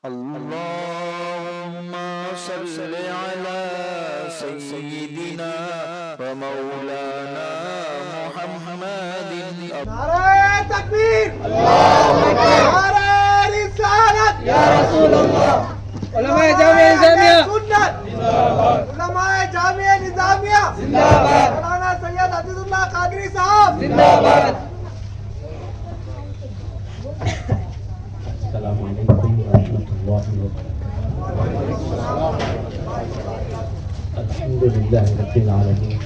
اللهم صل على سيدنا ومولانا محمد. نعرہ تکبیر، اللہ اکبر، نعرہ رسالت یا رسول اللہ. علماء جامعہ نظامیہ سنت زندہ باد، علماء جامعہ نظامیہ زندہ باد، مولانا سید عزیز اللہ قادری صاحب زندہ باد. السلام علیکم ورحمۃ اللہ وبرکاتہ. الحمد للہ رب العالمین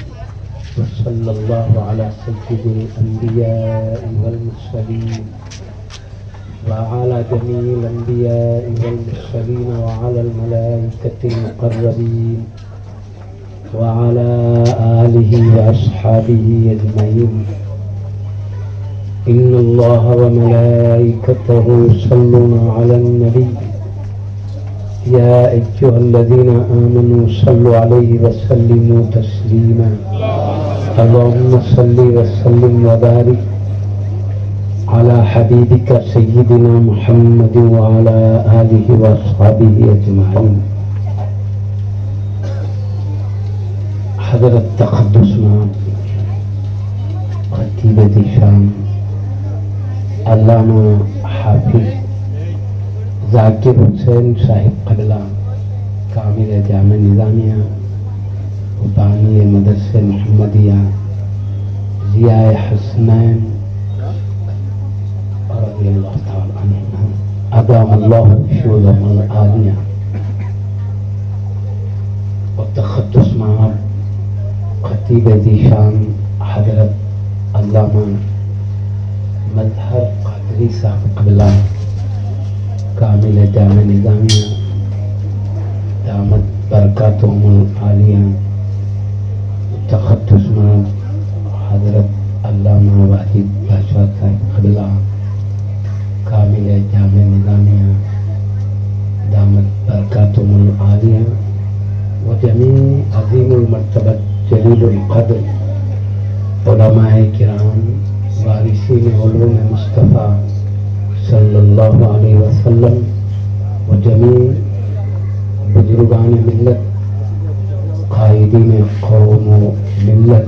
وصلی اللہ علی سید الانبیاء والمرسلین وعلى جميع الأنبياء والمرسلين وعلى الملائكة المقربين وعلى آله وأصحابه أجمعين. إن الله وملائكته يصلون على النبي يا أيها الذين آمنوا صلوا عليه وسلموا تسليما. اللهم صل وسلم وبارك على حبيبك سيدنا محمد وعلى آله وأصحابه أجمعين. حضرت تقدس نام خطیب ذیشان علامہ حافظ ذاکر حسین صاحب قبلہ کامل جامع نظامیہ بانی مدرسہ محمدیہ ضیاء حسنین رضی اللہ تعالی عنہ ادام اللہ شوذهم العالیہ. وتقدس مع خطیب ذیشان حضرت علامہ مظہر قادری صاحب قبلہ کامل جامع نظامیہ دامت برکاتہم العالیہ. تقدس مع حضرت علامہ واحد بادشاہ صاحب قبلہ کامل جامع نظامیہ دامت برکاتہم العالیہ. وجمیع عظیم المرتبت جلیل القدر علماء کرام وارثین علوم مصطفیٰ صلی اللہ علیہ وسلم وجمیع بزرگان ملت قائدین قوم و ملت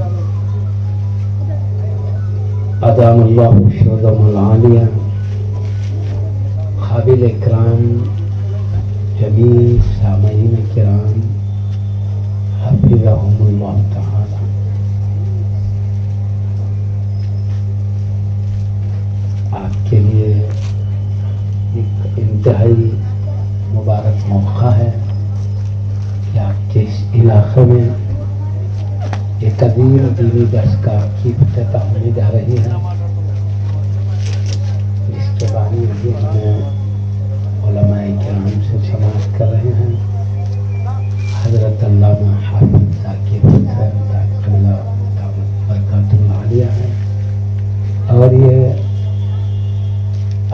ادام اللہ شوذهم العالیہ. قابل اکرام جمیع سامعین کرام حفظهم اللہ تعالی. آپ کے لیے ایک انتہائی مبارک موقع ہے کہ آپ کے اس علاقے میں ایک عظیم دینی درسگاہ کی افتتاح ہونے جا رہی ہے، جس کے بانی بھی ہمیں علماء کرام سے سماعت کر رہے ہیں. حضرت علامہ حافظ ذاکر حسین صاحب قبلہ دامت برکاتہ العالیہ ہے. اور یہ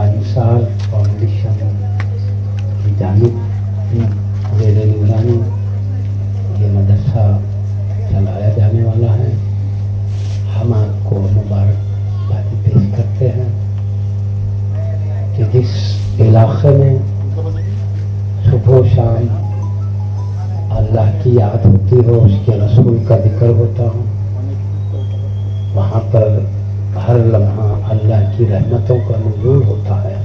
انصار فاؤنڈیشن کی جانب زیر نگرانی یہ مدرسہ چلایا جانے والا ہے. ہم آپ کو مبارکبادی پیش کرتے ہیں کہ جس علاقے میں صبح و شام اللہ کی یاد ہوتی ہو، اس کے رسول کا ذکر ہوتا ہو، وہاں پر ہر لمحہ اللہ کی رحمتوں کا نزول ہوتا ہے،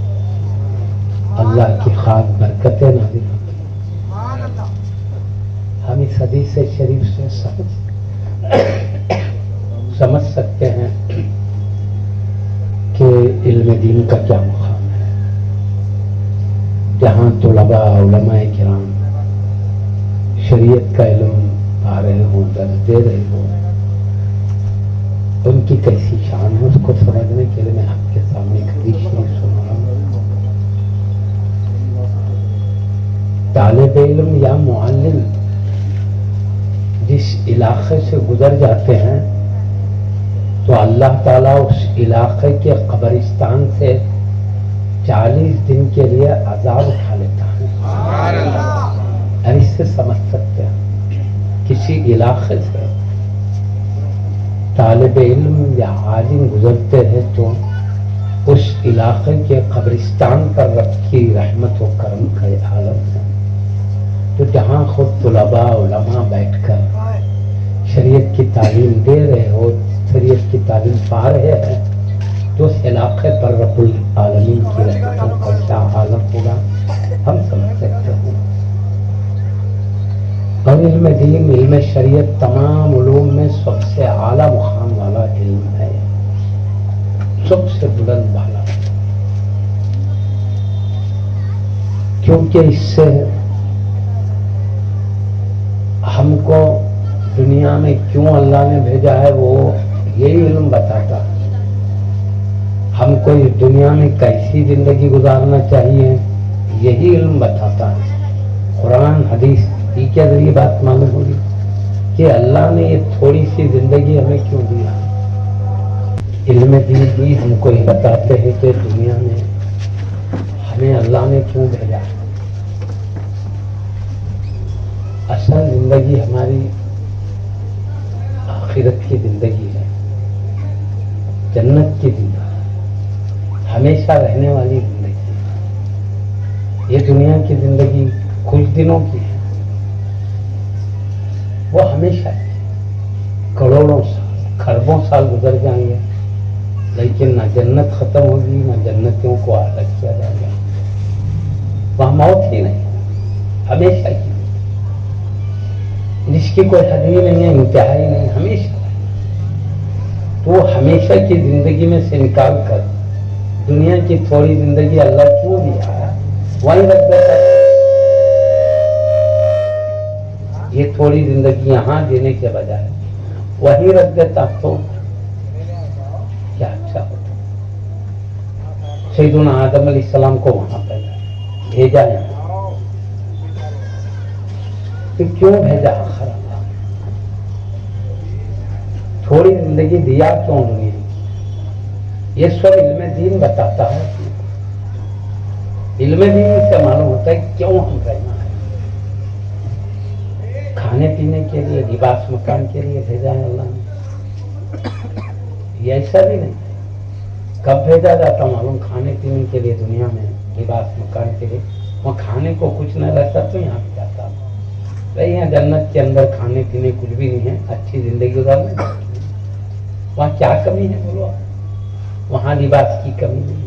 اللہ کی خاص برکتیں نازل ہوتی ہیں. ہم اس حدیث شریف سے سمجھ سکتے ہیں کہ علم دین کا کیا مقام ہے. جہاں طلباء علماء کرام شریعت کا علم پا رہے ہوں، درس دے رہے ہوں، ان کی کیسی شان ہے، اس کو سمجھنے کے لیے میں آپ کے سامنے ایک حدیث شریف سنا رہا ہوں. طالب علم یا معلم جس علاقے سے گزر جاتے ہیں تو اللہ تعالیٰ اس علاقے کے قبرستان سے 40 دن کے لیے عذاب اٹھا لیتا ہے. اس سے سمجھ سکتے ہیں کسی علاقے سے طالب علم یا عالم گزرتے ہیں تو اس علاقے کے قبرستان پر رب کی رحمت و کرم کا عالم ہے، تو جہاں خود طلباء علماء بیٹھ کر شریعت کی تعلیم دے رہے ہو، شریعت کی تعلیم پا رہے ہیں، تو اس علاقے پر رب العالمین کی رحمتوں کا کیا عالم ہوگا ہم سمجھ سکتے ہیں۔ اور علم دین، علم شریعت تمام علوم میں سب سے اعلیٰ مقام والا علم ہے، سب سے بلند والا، کیونکہ اس سے ہم کو دنیا میں کیوں اللہ نے بھیجا ہے وہ یہی علم بتاتا ہے، ہم کو اس دنیا میں کیسی زندگی گزارنا چاہیے یہی علم بتاتا ہے۔ قرآن حدیث ہی کے ذریعے بات معلوم ہوگی کہ اللہ نے یہ تھوڑی سی زندگی ہمیں کیوں دیا۔ علم دین بھی ہم کو یہ بتاتے ہیں کہ دنیا میں ہمیں اللہ نے کیوں بھیجا۔ اصل زندگی ہماری آخرت کی زندگی ہے، جنت کی زندگی، ہمیشہ رہنے والی زندگی ہے۔ یہ دنیا کی زندگی کچھ دنوں کی ہے، وہ ہمیشہ ہے، کروڑوں سال، کھربوں سال گزر جائیں گے، لیکن نہ جنت ختم ہوگی نہ جنتیوں کو الگ کیا جائے گا، وہاں موت ہی نہیں، ہمیشہ کی، جس کی کوئی حد ہی نہیں ہے، انتہا ہی نہیں، ہمیشہ۔ تو ہمیشہ کی زندگی میں سے نکال کر دنیا کی تھوڑی زندگی اللہ کیوں دیا ہے وہیں رکھ دیتا ہے۔ یہ تھوڑی زندگی یہاں دینے کے بجائے وہیں رکھ دیتا تو کیا اچھا ہوتا۔ سیدنا آدم علیہ السلام کو وہاں بھیجا یہاں، کیوں بھیجا آخر اللہ؟ تھوڑی زندگی دیا کیوں دنیا؟ یہ سب علم دین بتاتا ہے، علم دین سے معلوم ہوتا ہے کیوں ہم رہنا ہے۔ کھانے پینے کے لیے، لباس مکان کے لیے بھیجا ہے اللہ نے، یہ ایسا بھی نہیں۔ کب بھیجا جاتا معلوم؟ کھانے پینے کے لیے دنیا میں، لباس مکان کے لیے، وہاں کھانے کو کچھ نہ رہتا تو یہاں پہ جاتا۔ بھائی یہاں جنت کے اندر کھانے پینے کچھ بھی نہیں ہے، اچھی زندگی گزارنے، وہاں کیا کمی ہے بولو؟ وہاں لباس کی کمی نہیں،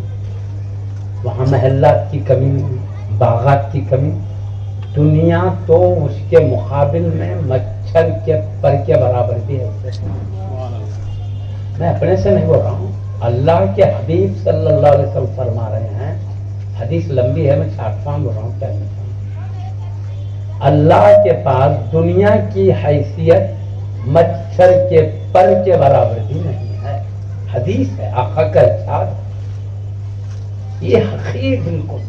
وہاں محلات کی کمی نہیں، باغات کی کمی۔ دنیا تو اس کے مقابل میں مچھر کے پر کے برابر بھی ہے۔ میں اپنے سے نہیں بول رہا ہوں، اللہ کے حبیب صلی اللہ علیہ وسلم فرما رہے ہیں، حدیث لمبی ہے، میں شارٹ بول رہا ہوں، کیا اللہ کے پاس دنیا کی حیثیت مچھر کے پر کے برابر بھی نہیں ہے۔ حدیث ہے، آقا کا ارشاد، یہ حقیقی بالکل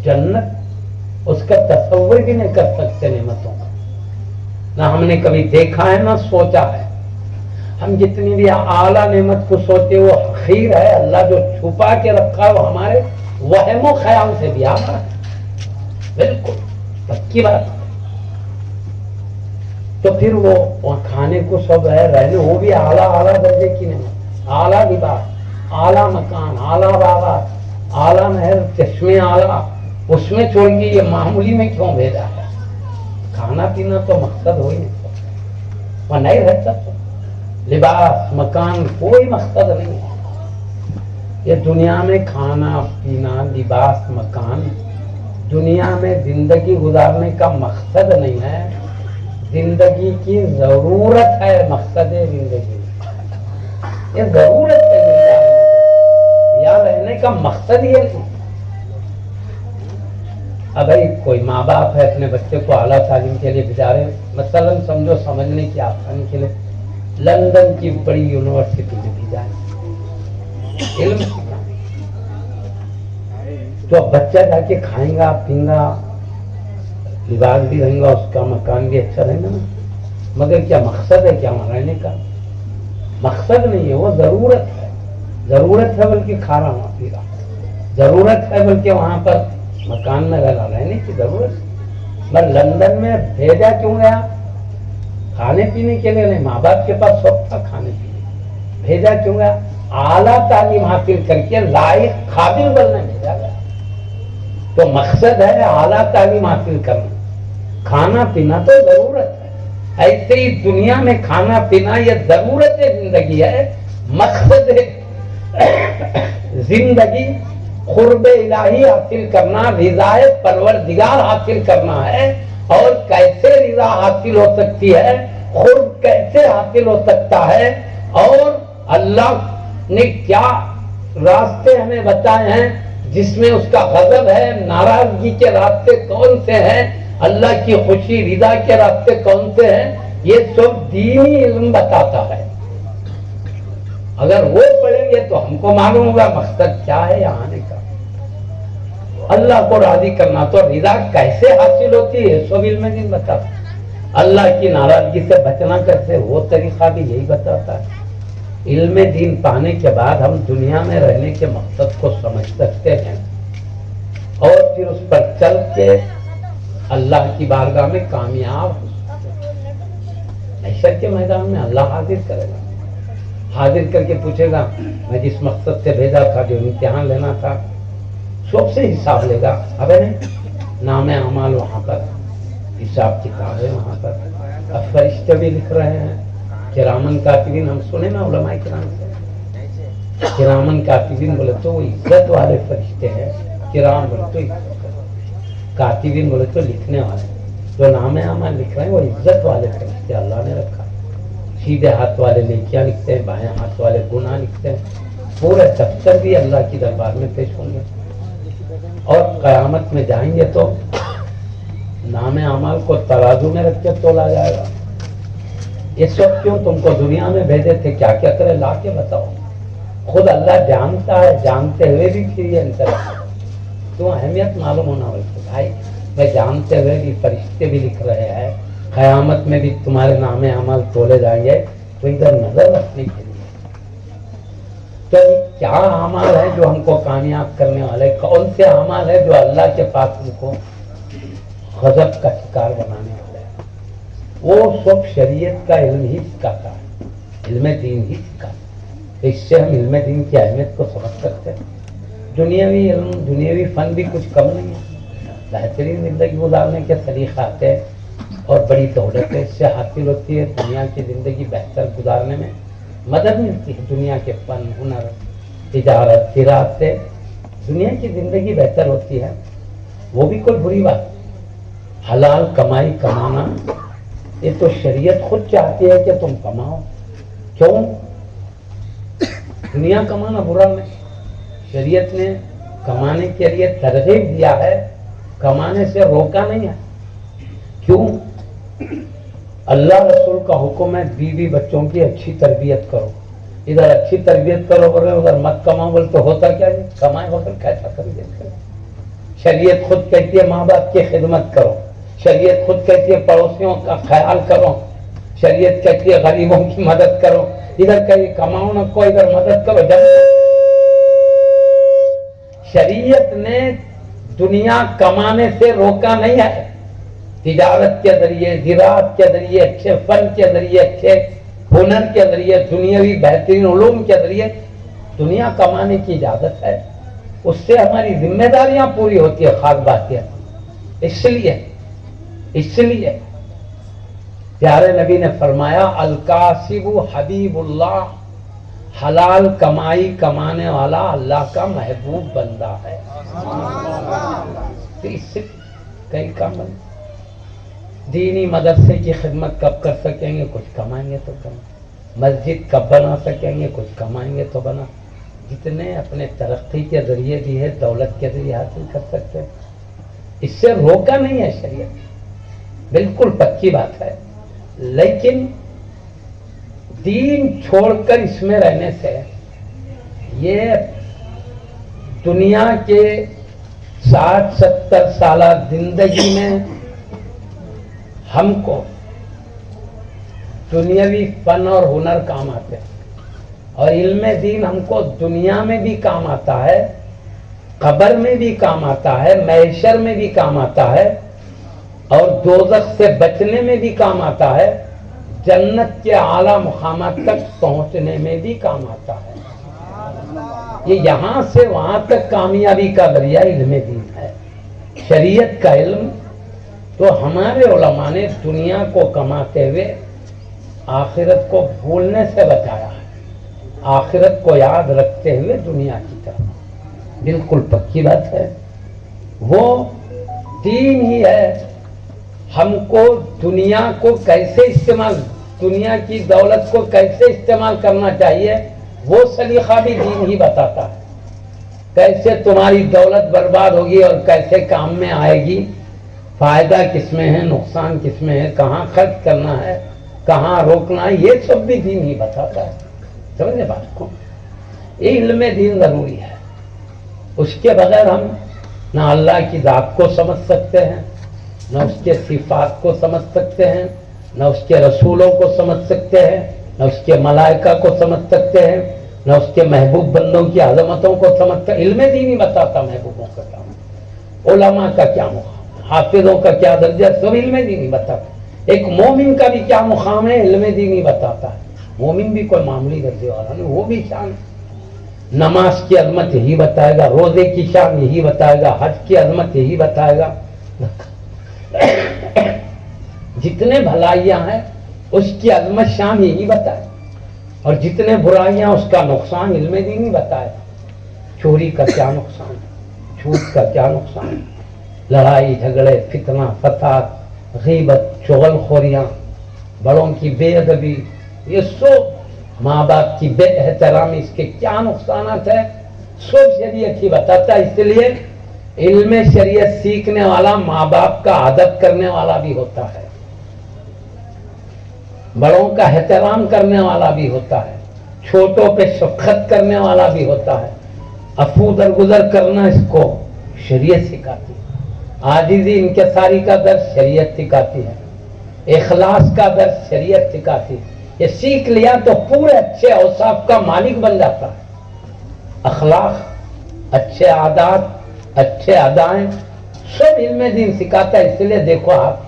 جنت اس کا تصور بھی نہیں کر سکتے نعمتوں کا، نہ ہم نے کبھی دیکھا ہے نہ سوچا ہے۔ ہم جتنی بھی اعلیٰ نعمت کو سوچتے وہ حقیر ہے، اللہ جو چھپا کے رکھا ہے وہ ہمارے وہم و خیال سے بھی آتا ہے، بالکل پکی بات ہے۔ تو پھر وہ کھانے کو سب ہے، رہنے وہ بھی اعلیٰ درجے کی نعمت، اعلیٰ لباس، اعلیٰ مکان، اعلیٰ باغات، اعلیٰ نہر، چشمے اعلیٰ، اس میں چھوڑ کے یہ معمولی میں کیوں بھیجا ہے؟ کھانا پینا تو مقصد ہو ہی نہیں سکتا، وہاں نہیں رہ سکتا، لباس مکان کوئی مقصد نہیں ہے۔ یہ دنیا میں کھانا پینا لباس مکان دنیا میں زندگی گزارنے کا مقصد نہیں ہے، زندگی کی ضرورت ہے، مقصد ہے زندگی، یہ ضرورت ہے زندگی، یا رہنے کا مقصد یہ نہیں۔ اب بھائی کوئی ماں باپ ہے اپنے بچے کو اعلیٰ تعلیم کے لیے بھیجا رہے، مثلاً سمجھو سمجھنے کی آسانی کے لیے لندن کی بڑی یونیورسٹی میں بھیجا ہے علم سیکھنا، تو اب بچہ جا کے کھائیں گا پئیں گا، لباس بھی رہیں گا، اس کا مکان بھی اچھا رہے گا نا، مگر کیا مقصد ہے کیا وہاں رہنے کا؟ مقصد نہیں ہے، وہ ضرورت ہے، ضرورت ہے بلکہ کھا رہا ہوں پی رہا، ضرورت ہے بلکہ وہاں پر مکان میں رہنے کی ضرورت ہے۔ مگر لندن میں بھیجا کیوں گیا؟ کھانے پینے کے لیے نہیں، ماں باپ کے پاس سب تھا کھانے پینے، بھیجا کیوں گیا؟ اعلیٰ تعلیم حاصل کر کے لائق قابل بننے بھیجا گیا. تو مقصد ہے اعلیٰ تعلیم حاصل کرنا. کھانا پینا تو ضرورت ہے، ایسے ہی دنیا میں کھانا پینا یہ ضرورت زندگی ہے. مقصد زندگی قرب الہی حاصل کرنا، رضا پروردگار حاصل کرنا ہے. اور کیسے رضا حاصل ہو سکتی ہے، قرب کیسے حاصل ہو سکتا ہے، اور اللہ نے کیا راستے ہمیں بتائے ہیں جس میں اس کا غضب ہے، ناراضگی کے راستے کون سے ہیں، اللہ کی خوشی رضا کے راستے کون سے ہیں، یہ سب دینی علم بتاتا ہے. اگر وہ پڑھیں گے تو ہم کو معلوم ہوگا مقصد کیا ہے یہاں آنے کا. اللہ کو راضی کرنا تو رضا کیسے حاصل ہوتی ہے سب علم دین بتاتا ہے. اللہ کی ناراضگی سے بچنا کیسے وہ طریقہ بھی یہی بتاتا ہے. علم دین پانے کے بعد ہم دنیا میں رہنے کے مقصد کو سمجھ سکتے ہیں اور پھر اس پر چل کے اللہ کی بارگاہ میں کامیاب ہو سکتے ہیں. محشر کے میدان میں اللہ حاضر کرے گا، حاضر کر کے پوچھے گا میں جس مقصد سے بھیجا تھا، جو امتحان لینا تھا، سب سے حساب لے گا. اب نہیں، نام اعمال وہاں پر، حساب کتاب ہے وہاں پر. اب فرشتے بھی لکھ رہے ہیں، کرامن کاتبین. ہم سنے نا علماء کرام سے، کرامن کاتبین بولے تو وہ عزت والے فرشتے ہیں. کرام بولے تو عزت، کاتبین بولے تو لکھنے والے. جو نام اعمال لکھ رہے ہیں وہ عزت والے فرشتے اللہ نے رکھا. سیدھے ہاتھ والے نیکیاں لکھتے ہیں، بائیں ہاتھ والے گناہ لکھتے ہیں. پورے دفتر بھی اللہ کی دربار میں پیش ہوں گے. اور قیامت میں جائیں گے تو نام اعمال کو ترازو میں رکھ کے تولا جائے گا. یہ سب کیوں؟ تم کو دنیا میں بھیجے تھے، کیا کیا کرے لا کے بتاؤ. خود اللہ جانتا ہے، جانتے ہوئے بھی پھر یہ انتظار. تو اہمیت معلوم ہونا ہوگی بھائی. میں جانتے ہوئے بھی فرشتے بھی لکھ رہے ہیں، قیامت میں بھی تمہارے نام اعمال تولے جائیں گے، تو ادھر نظر رکھنے کے لیے تو کیا اعمال ہے جو ہم کو کامیاب کرنے والے، کون سے اعمال ہے جو اللہ کے پاس ہم کو غضب کا شکار بنانے والے ہیں. وہ سب شریعت کا علم ہی سکھاتا ہے، علم دین ہی سکھاتا ہے. اس سے ہم علم دین کی اہمیت کو سمجھ سکتے ہیں. دنیاوی علم، دنیاوی فن بھی کچھ کم نہیں ہے. بہترین زندگی گزارنے کے طریقہ آتے ہیں اور بڑی دولت اس سے حاصل ہوتی ہے. دنیا کی زندگی بہتر گزارنے میں مدد ملتی ہے. دنیا کے فن، ہنر، تجارت، زراعت سے دنیا کی زندگی بہتر ہوتی ہے. وہ بھی کوئی بری بات. حلال کمائی کمانا یہ تو شریعت خود چاہتی ہے کہ تم کماؤ. کیوں؟ دنیا کمانا برا نہیں. شریعت نے کمانے کے لیے ترغیب دیا ہے، کمانے سے روکا نہیں ہے. کیوں؟ اللہ رسول کا حکم ہے بیوی بچوں کی اچھی تربیت کرو. ادھر اچھی تربیت کرو بولے، ادھر مت کماؤ بولے تو ہوتا کیا ہے؟ کمائے بغیر کیسا تربیت کرو. شریعت خود کہتی ہے ماں باپ کی خدمت کرو. شریعت خود کہتی ہے پڑوسیوں کا خیال کرو. شریعت کہتی ہے غریبوں کی مدد کرو. ادھر کہیں کماؤ نہ کو، ادھر مدد کرو. شریعت نے دنیا کمانے سے روکا نہیں ہے. تجارت کے ذریعے، زراعت کے ذریعے، اچھے فن کے ذریعے، اچھے ہنر کے ذریعے، دنیاوی بہترین علوم کے ذریعے دنیا کمانے کی اجازت ہے. اس سے ہماری ذمہ داریاں پوری ہوتی ہے. خاص بات ہے اس لیے پیارے نبی نے فرمایا الکاسب حبیب اللہ، حلال کمائی کمانے والا اللہ کا محبوب بندہ ہے. تو اس سے کئی کام بنے. دینی مدرسے کی خدمت کب کر سکیں گے؟ کچھ کمائیں گے تو کمائیں. مسجد کب بنا سکیں گے؟ کچھ کمائیں گے تو بنا. جتنے اپنے ترقی کے ذریعے بھی ہے، دولت کے ذریعے حاصل کر سکتے ہیں. اس سے روکا نہیں ہے شریعت، بالکل پکی بات ہے. لیکن دین چھوڑ کر اس میں رہنے سے یہ دنیا کے 60-70 سالہ زندگی میں ہم کو دنیاوی فن اور ہنر کام آتے ہیں، اور علم دین ہم کو دنیا میں بھی کام آتا ہے، قبر میں بھی کام آتا ہے، محشر میں بھی کام آتا ہے، اور دوزخ سے بچنے میں بھی کام آتا ہے، جنت کے اعلیٰ مقامات تک پہنچنے میں بھی کام آتا ہے. یہ یہاں سے وہاں تک کامیابی کا ذریعہ علم دین ہے. شریعت کا علم تو ہمارے علماء نے دنیا کو کماتے ہوئے آخرت کو بھولنے سے بچایا ہے. آخرت کو یاد رکھتے ہوئے دنیا کی طرف. بالکل پکی بات ہے. وہ دین ہی ہے. ہم کو دنیا کو کیسے استعمال، دنیا کی دولت کو کیسے استعمال کرنا چاہیے وہ سلیقہ بھی دین ہی بتاتا ہے. کیسے تمہاری دولت برباد ہوگی اور کیسے کام میں آئے گی، فائدہ کس میں ہے، نقصان کس میں ہے، کہاں خرچ کرنا ہے، کہاں روکنا ہے، یہ سب بھی دین ہی بتاتا ہے. سمجھے بات کو؟ یہ علم دین ضروری ہے. اس کے بغیر ہم نہ اللہ کی ذات کو سمجھ سکتے ہیں، نہ اس کے صفات کو سمجھ سکتے ہیں، نہ اس کے رسولوں کو سمجھ سکتے ہیں، نہ اس کے ملائکہ کو سمجھ سکتے ہیں، نہ اس کے محبوب بندوں کی عظمتوں کو سمجھتا. علم دین ہی بتاتا محبوبوں کا کام، علماء کا کیا مقام، حافظوں کا کیا درجہ، سب علم دین ہی بتاتا. ایک مومن کا بھی کیا مقام ہے علم دین ہی بتاتا ہے. مومن بھی کوئی معمولی درجے والا نہیں، وہ بھی شان. نماز کی عظمت یہی بتائے گا، روزے کی شان یہی بتائے گا، حج کی عظمت یہی بتائے گا. جتنے بھلائیاں ہیں اس کی عظمت شان یہی بتائے، اور جتنے برائیاں اس کا نقصان علم دین ہی بتائے. چوری کا کیا نقصان، جھوٹ کا کیا نقصان، لڑائی جھگڑے، فتنہ فساد، غیبت، چغل خوریاں، بڑوں کی بے ادبی، یہ سب ماں باپ کی بے احترامی، اس کے کیا نقصانات ہیں سب شریعت ہی بتاتا. اس لیے علم شریعت سیکھنے والا ماں باپ کا ادب کرنے والا بھی ہوتا ہے، بڑوں کا احترام کرنے والا بھی ہوتا ہے، چھوٹوں پہ شفقت کرنے والا بھی ہوتا ہے. عفو درگزر کرنا اس کو شریعت سکھاتی ہے. عاجزی انکساری کا درس شریعت سکھاتی ہے. اخلاص کا درس شریعت سکھاتی ہے. یہ سیکھ لیا تو پورے اچھے اوصاف کا مالک بن جاتا ہے. اخلاق، اچھے عادات، اچھے ادائیں سب علم دین سکھاتا ہے. اس لیے دیکھو آپ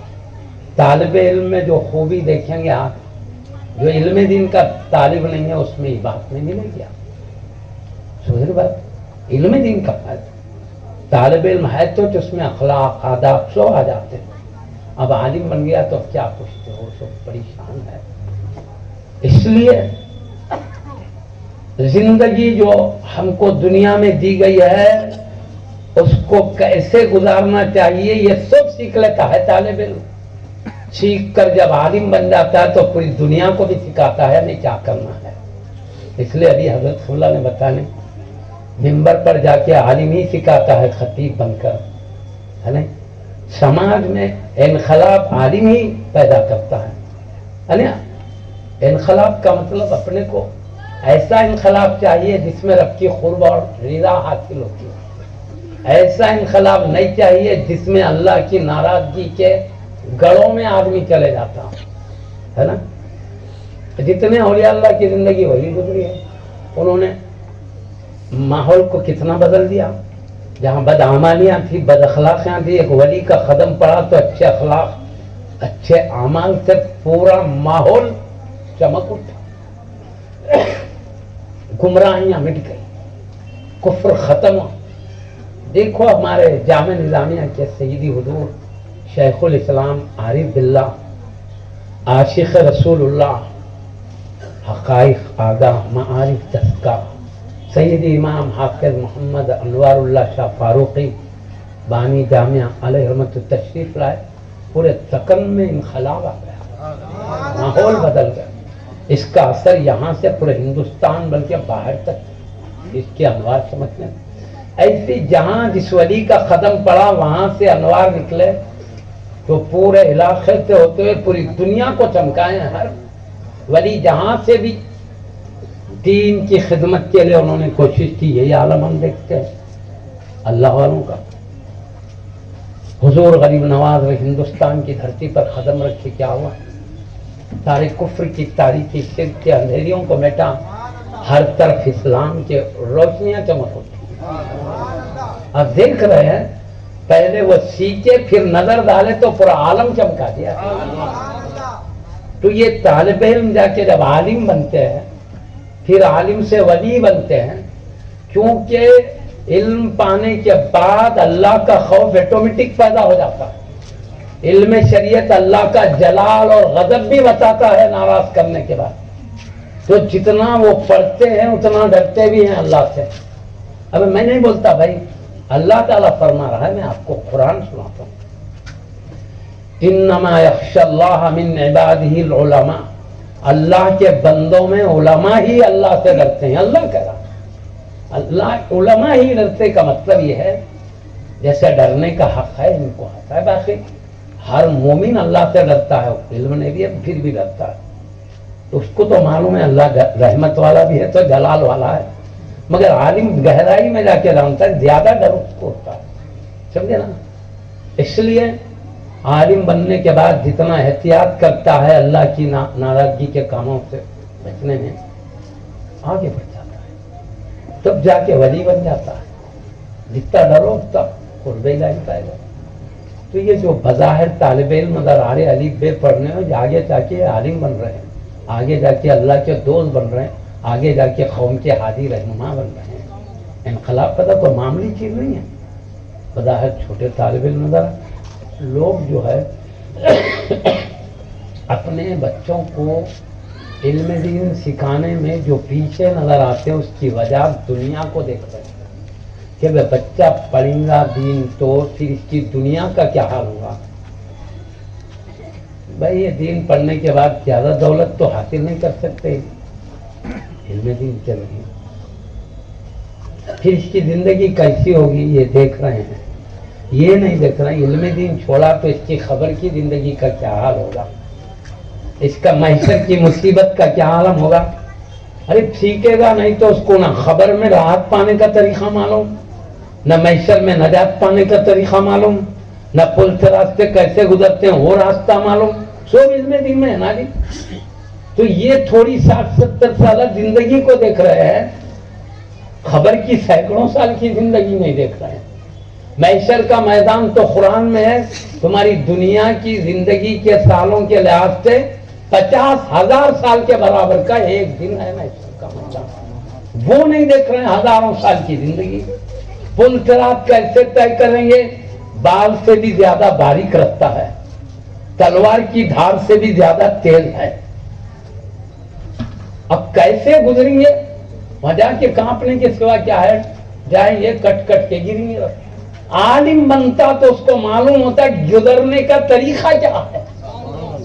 طالب علم میں جو خوبی دیکھیں گے آپ، جو علم دین کا طالب نہیں ہے اس میں یہ بات نہیں ملے گی. آپ سمجھ رہے بات؟ علم دین کا فائدہ طالب علم ہے تو اس میں اخلاق آداب سب آ جاتے ہیں. اب عالم بن گیا تو کیا پوچھتے ہو، سب پریشان ہے. اس لیے زندگی جو ہم کو دنیا میں دی گئی ہے اس کو کیسے گزارنا چاہیے یہ سب سیکھ لیتا ہے طالب علم. سیکھ کر جب عالم بن جاتا ہے تو پوری دنیا کو بھی سکھاتا ہے نہیں کیا کرنا ہے. اس لیے ابھی حضرت اللہ نے بتانے ممبر پر جا کے عالم ہی سکھاتا ہے خطیب بن کر، ہے نا. سماج میں انقلاب عالم ہی پیدا کرتا ہے نا. انقلاب کا مطلب اپنے کو ایسا انقلاب چاہیے جس میں رب کی قرب اور رضا حاصل ہوتی ہے. ایسا انقلاب نہیں چاہیے جس میں اللہ کی ناراضگی کے گڑوں میں آدمی چلے جاتا ہے نا. جتنے اولیاء اللہ کی زندگی وہی گزری ہے. انہوں نے ماحول کو کتنا بدل دیا. جہاں بدعمالیاں تھی، بد اخلاقیاں تھی، ایک ولی کا قدم پڑا تو اچھے اخلاق اچھے اعمال سے پورا ماحول چمک اٹھا. گمراہیاں مٹ گئی، کفر ختم ہو. دیکھو ہمارے جامع نظامیہ کے سیدی حضور شیخ الاسلام عارف باللہ عاشق رسول اللہ حقائق آگاہ معارف تذکا سیدی امام حافظ محمد انوار اللہ شاہ فاروقی بانی جامعہ علیہ رحمت تشریف لائے. پورے سکن میں انقلاب آ گیا، ماحول بدل گیا. اس کا اثر یہاں سے پورے ہندوستان بلکہ باہر تک اس کے انوار سمجھنے. ایسی جہاں جس ولی کا قدم پڑا وہاں سے انوار نکلے تو پورے علاقے سے ہوتے ہوئے پوری دنیا کو چمکائے. ہر ولی جہاں سے بھی دین کی خدمت کے لیے انہوں نے کوشش کی. یہی عالم ہم دیکھتے ہیں اللہ والوں کا. حضور غریب نواز ہندوستان کی دھرتی پر قدم رکھے کیا ہوا؟ سارے کفر کی تاریخی شرک کے اندھیریوں کو مٹا. ہر طرف اسلام کے روشنیاں چمک اٹھی. آپ دیکھ رہے ہیں پہلے وہ سیکھے پھر نظر ڈالے تو پورا عالم چمکا دیا. تو یہ طالب علم جا کے جب عالم بنتے ہیں پھر عالم سے ولی بنتے ہیں کیونکہ علم پانے کے بعد اللہ کا خوف آٹومیٹک پیدا ہو جاتا ہے. علم شریعت اللہ کا جلال اور غضب بھی بتاتا ہے ناراض کرنے کے بعد. تو جتنا وہ پڑھتے ہیں اتنا ڈرتے بھی ہیں اللہ سے. اب میں نہیں بولتا بھائی، اللہ تعالیٰ فرما رہا ہے، میں آپ کو قرآن سناتا ہوں. انما یخشی اللہ من عبادہ العلماء، اللہ کے بندوں میں علماء ہی اللہ سے ڈرتے ہیں. اللہ کہہ رہا اللہ علماء ہی ڈرتے کا مطلب یہ ہے جیسے ڈرنے کا حق ہے ان کو آتا ہے. باقی ہر مومن اللہ سے ڈرتا ہے، علم نے بھی ہے پھر بھی ڈرتا ہے. اس کو تو معلوم ہے اللہ رحمت والا بھی ہے تو جلال والا ہے، مگر عالم گہرائی میں جا کے جانتا ہے زیادہ ڈر اس کو ہوتا ہے. سمجھے نا؟ اس لیے عالم بننے کے بعد جتنا احتیاط کرتا ہے اللہ کی ناراضگی کے کاموں سے بچنے میں، آگے بڑھ جاتا ہے، تب جا کے ولی بن جاتا ہے. جتنا ڈرو تب قرب الہی پائے گا. تو یہ جو بظاہر طالب علم نظر آ رہے الف بے پڑھنے میں، آگے جا کے عالم بن رہے ہیں، آگے جا کے اللہ کے دوست بن رہے ہیں، آگے جا کے قوم کے ہادی رہنما بن رہے ہیں. انقلاب کا کوئی معمولی چیز نہیں ہے. بظاہر چھوٹے طالب علم نظر لوگ جو ہے اپنے بچوں کو علم دین سکھانے میں جو پیچھے نظر آتے ہیں اس کی وجہ دنیا کو دیکھ رہے ہیں کہ وہ بچہ پڑھیں گا دین تو پھر اس کی دنیا کا کیا حال ہوگا. بھائی یہ دین پڑھنے کے بعد زیادہ دولت تو حاصل نہیں کر سکتے علم دین کے نہیں، پھر اس کی زندگی کیسی ہوگی یہ دیکھ رہے ہیں. یہ نہیں دیکھ رہے ہیں علم دین چھوڑا تو اس کی خبر کی زندگی کا کیا حال ہوگا، اس کا محشر کی مصیبت کا کیا عالم ہوگا. ارے سیکھے گا نہیں تو اس کو نہ خبر میں راحت پانے کا طریقہ معلوم، نہ محشر میں نجات پانے کا طریقہ معلوم، نہ پل سے راستے کیسے گزرتے ہیں وہ راستہ معلوم. سب علم دین میں ہے نا جی. تو یہ تھوڑی 60-70 سالہ زندگی کو دیکھ رہے ہیں، خبر کی سینکڑوں سال کی زندگی نہیں دیکھ رہے ہیں. محشر کا میدان تو قرآن میں ہے، تمہاری دنیا کی زندگی کے سالوں کے لحاظ سے 50,000 سال کے برابر کا ایک دن ہے محشر کا میدان. وہ نہیں دیکھ رہے ہیں ہزاروں سال کی زندگی. پل صراط کیسے طے کریں گے؟ بال سے بھی زیادہ باریک رستہ ہے، تلوار کی دھار سے بھی زیادہ تیز ہے. اب کیسے گزریں گے؟ وہاں جا کے کانپنے کے سوا کیا ہے؟ جائیں گے کٹ کٹ کے گریں گے. عالم بنتا تو اس کو معلوم ہوتا ہے گزرنے کا طریقہ کیا ہے.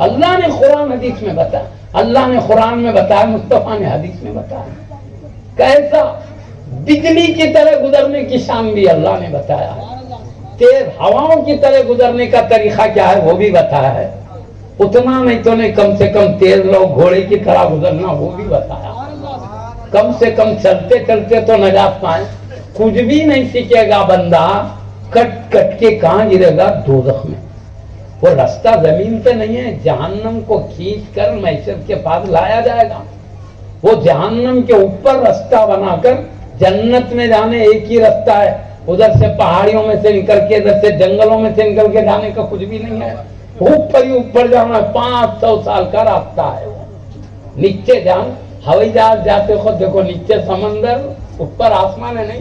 اللہ نے قرآن حدیث میں بتایا، اللہ نے قرآن میں بتایا، مصطفیٰ نے حدیث میں بتایا. کیسا بجلی کی طرح گزرنے کی شان بھی اللہ نے بتایا ہے. تیز ہواؤں کی طرح گزرنے کا طریقہ کیا ہے وہ بھی بتایا ہے. اتنا نہیں تو نہیں، کم سے کم تیز لوگ گھوڑے کی طرح گزرنا وہ بھی بتایا. کم سے کم چلتے چلتے تو نجات پائیں. کچھ بھی نہیں سیکھے گا بندہ، کٹ کٹ کے کہاں گرے گا؟ دوزخ میں. وہ راستہ زمین پہ نہیں ہے، جہنم کو کھینچ کر محشر کے پاس لایا جائے گا. وہ جہنم کے اوپر راستہ بنا کر جنت میں جانے ایک ہی راستہ ہے. ادھر سے پہاڑیوں میں سے نکل کے، ادھر سے جنگلوں میں سے نکل کے جانے کا کچھ بھی نہیں ہے. اوپر ہی اوپر جانا ہے، 500 سال کا راستہ ہے. نیچے جان ہوائی جہاز جاتے خود دیکھو، نیچے سمندر، اوپر آسمان ہے نہیں.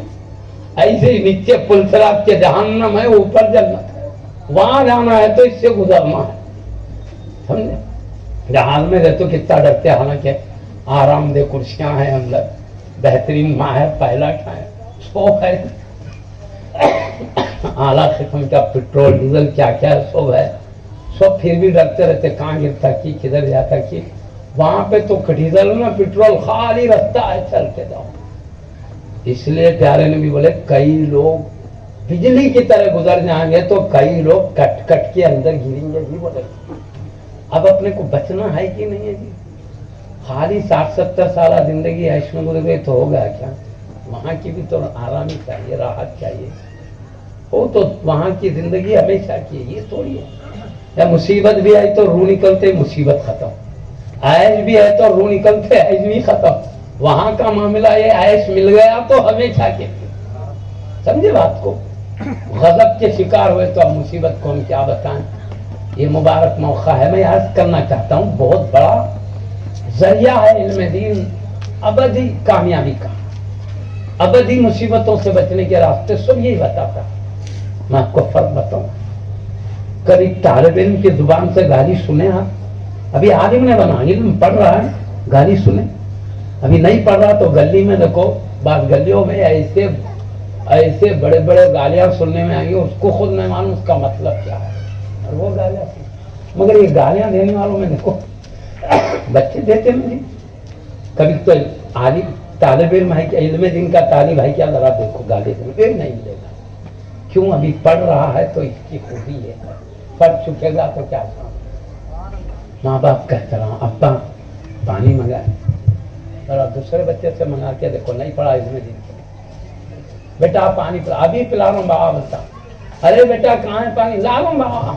ایسے ہی نیچے پل صراط کے جہنم ہے، اوپر جنت ہے. وہاں جانا ہے تو اس سے گزرنا ہے. سمجھے؟ جہاز میں رہتے کتنا ڈرتے، حالانکہ آرام دہ کرسیاں ہیں اندر، بہترین ماہر پائلٹ ہے، سب ہے، اعلیٰ قسم کا پیٹرول ڈیزل کیا کیا سب ہے. سب پھر بھی ڈرتے رہتے کہاں گرتا کی، کدھر جاتا کی. وہاں پہ تو ڈیزل میں پیٹرول خالی راستہ ہے، چلتے جاؤ. اس لیے پیارے نبی بولے کئی لوگ بجلی کی طرح گزر جائیں گے تو کئی لوگ کٹ کٹ کے اندر گریں گے. جی بولے اب اپنے کو بچنا ہے کہ نہیں ہے جی؟ خالی 60-70 سالہ زندگی عیش میں گزر گئی تو ہو گیا کیا؟ وہاں کی بھی تو آرام ہی چاہیے، راحت چاہیے. وہ تو وہاں کی زندگی ہمیشہ کی ہے، یہ تھوڑی ہے. یا مصیبت بھی آئی تو روح نکلتے مصیبت ختم، عیش بھی ہے تو روح نکلتے عیش بھی ختم. وہاں کا معاملہ یہ عیش مل گیا تو ہمیشہ کے. سمجھے بات کو؟ غضب کے شکار ہوئے تو اب مصیبت کو ہم کیا بتائیں. یہ مبارک موقع ہے، میں عرض کرنا چاہتا ہوں بہت بڑا ذریعہ ہے علم دین ابدی کامیابی کا. ابدی مصیبتوں سے بچنے کے راستے سب یہی بتاتا. میں آپ کو فرق بتاؤں. کبھی طالب علم کی زبان سے گالی سنے آپ؟ ابھی عالم نے بنا، علم پڑھ رہا ہے، گالی سنے. ابھی نہیں پڑھ رہا تو گلی میں دیکھو، بعض گلیوں میں ایسے بڑے بڑے گالیاں سننے میں آئیں گی، اس کو خود نہیں معلوم اس کا مطلب کیا ہے، اور وہ گالیاں مگر یہ گالیاں دینے والوں میں دیکھو بچے دیتے نہیں. کبھی تو عالم طالب علم ہے کہ علم دین کا طالب ہے کیا، ذرا دیکھو گالی دے نہیں دے گا. کیوں؟ ابھی پڑھ رہا ہے تو اس کی خوبی ہے. پڑھ چکے گا تو کیا کام. ماں باپ کہتا رہا ابا پانی منگائے، اور دوسرے بچے سے منگا کے دیکھو نہیں پڑھا علم دین کے، بیٹا آپ پانی پلا، ابھی پلا رہا ہوں بابا. بتا ارے بیٹا کہاں ہے پانی؟ لا رہا ہوں بابا.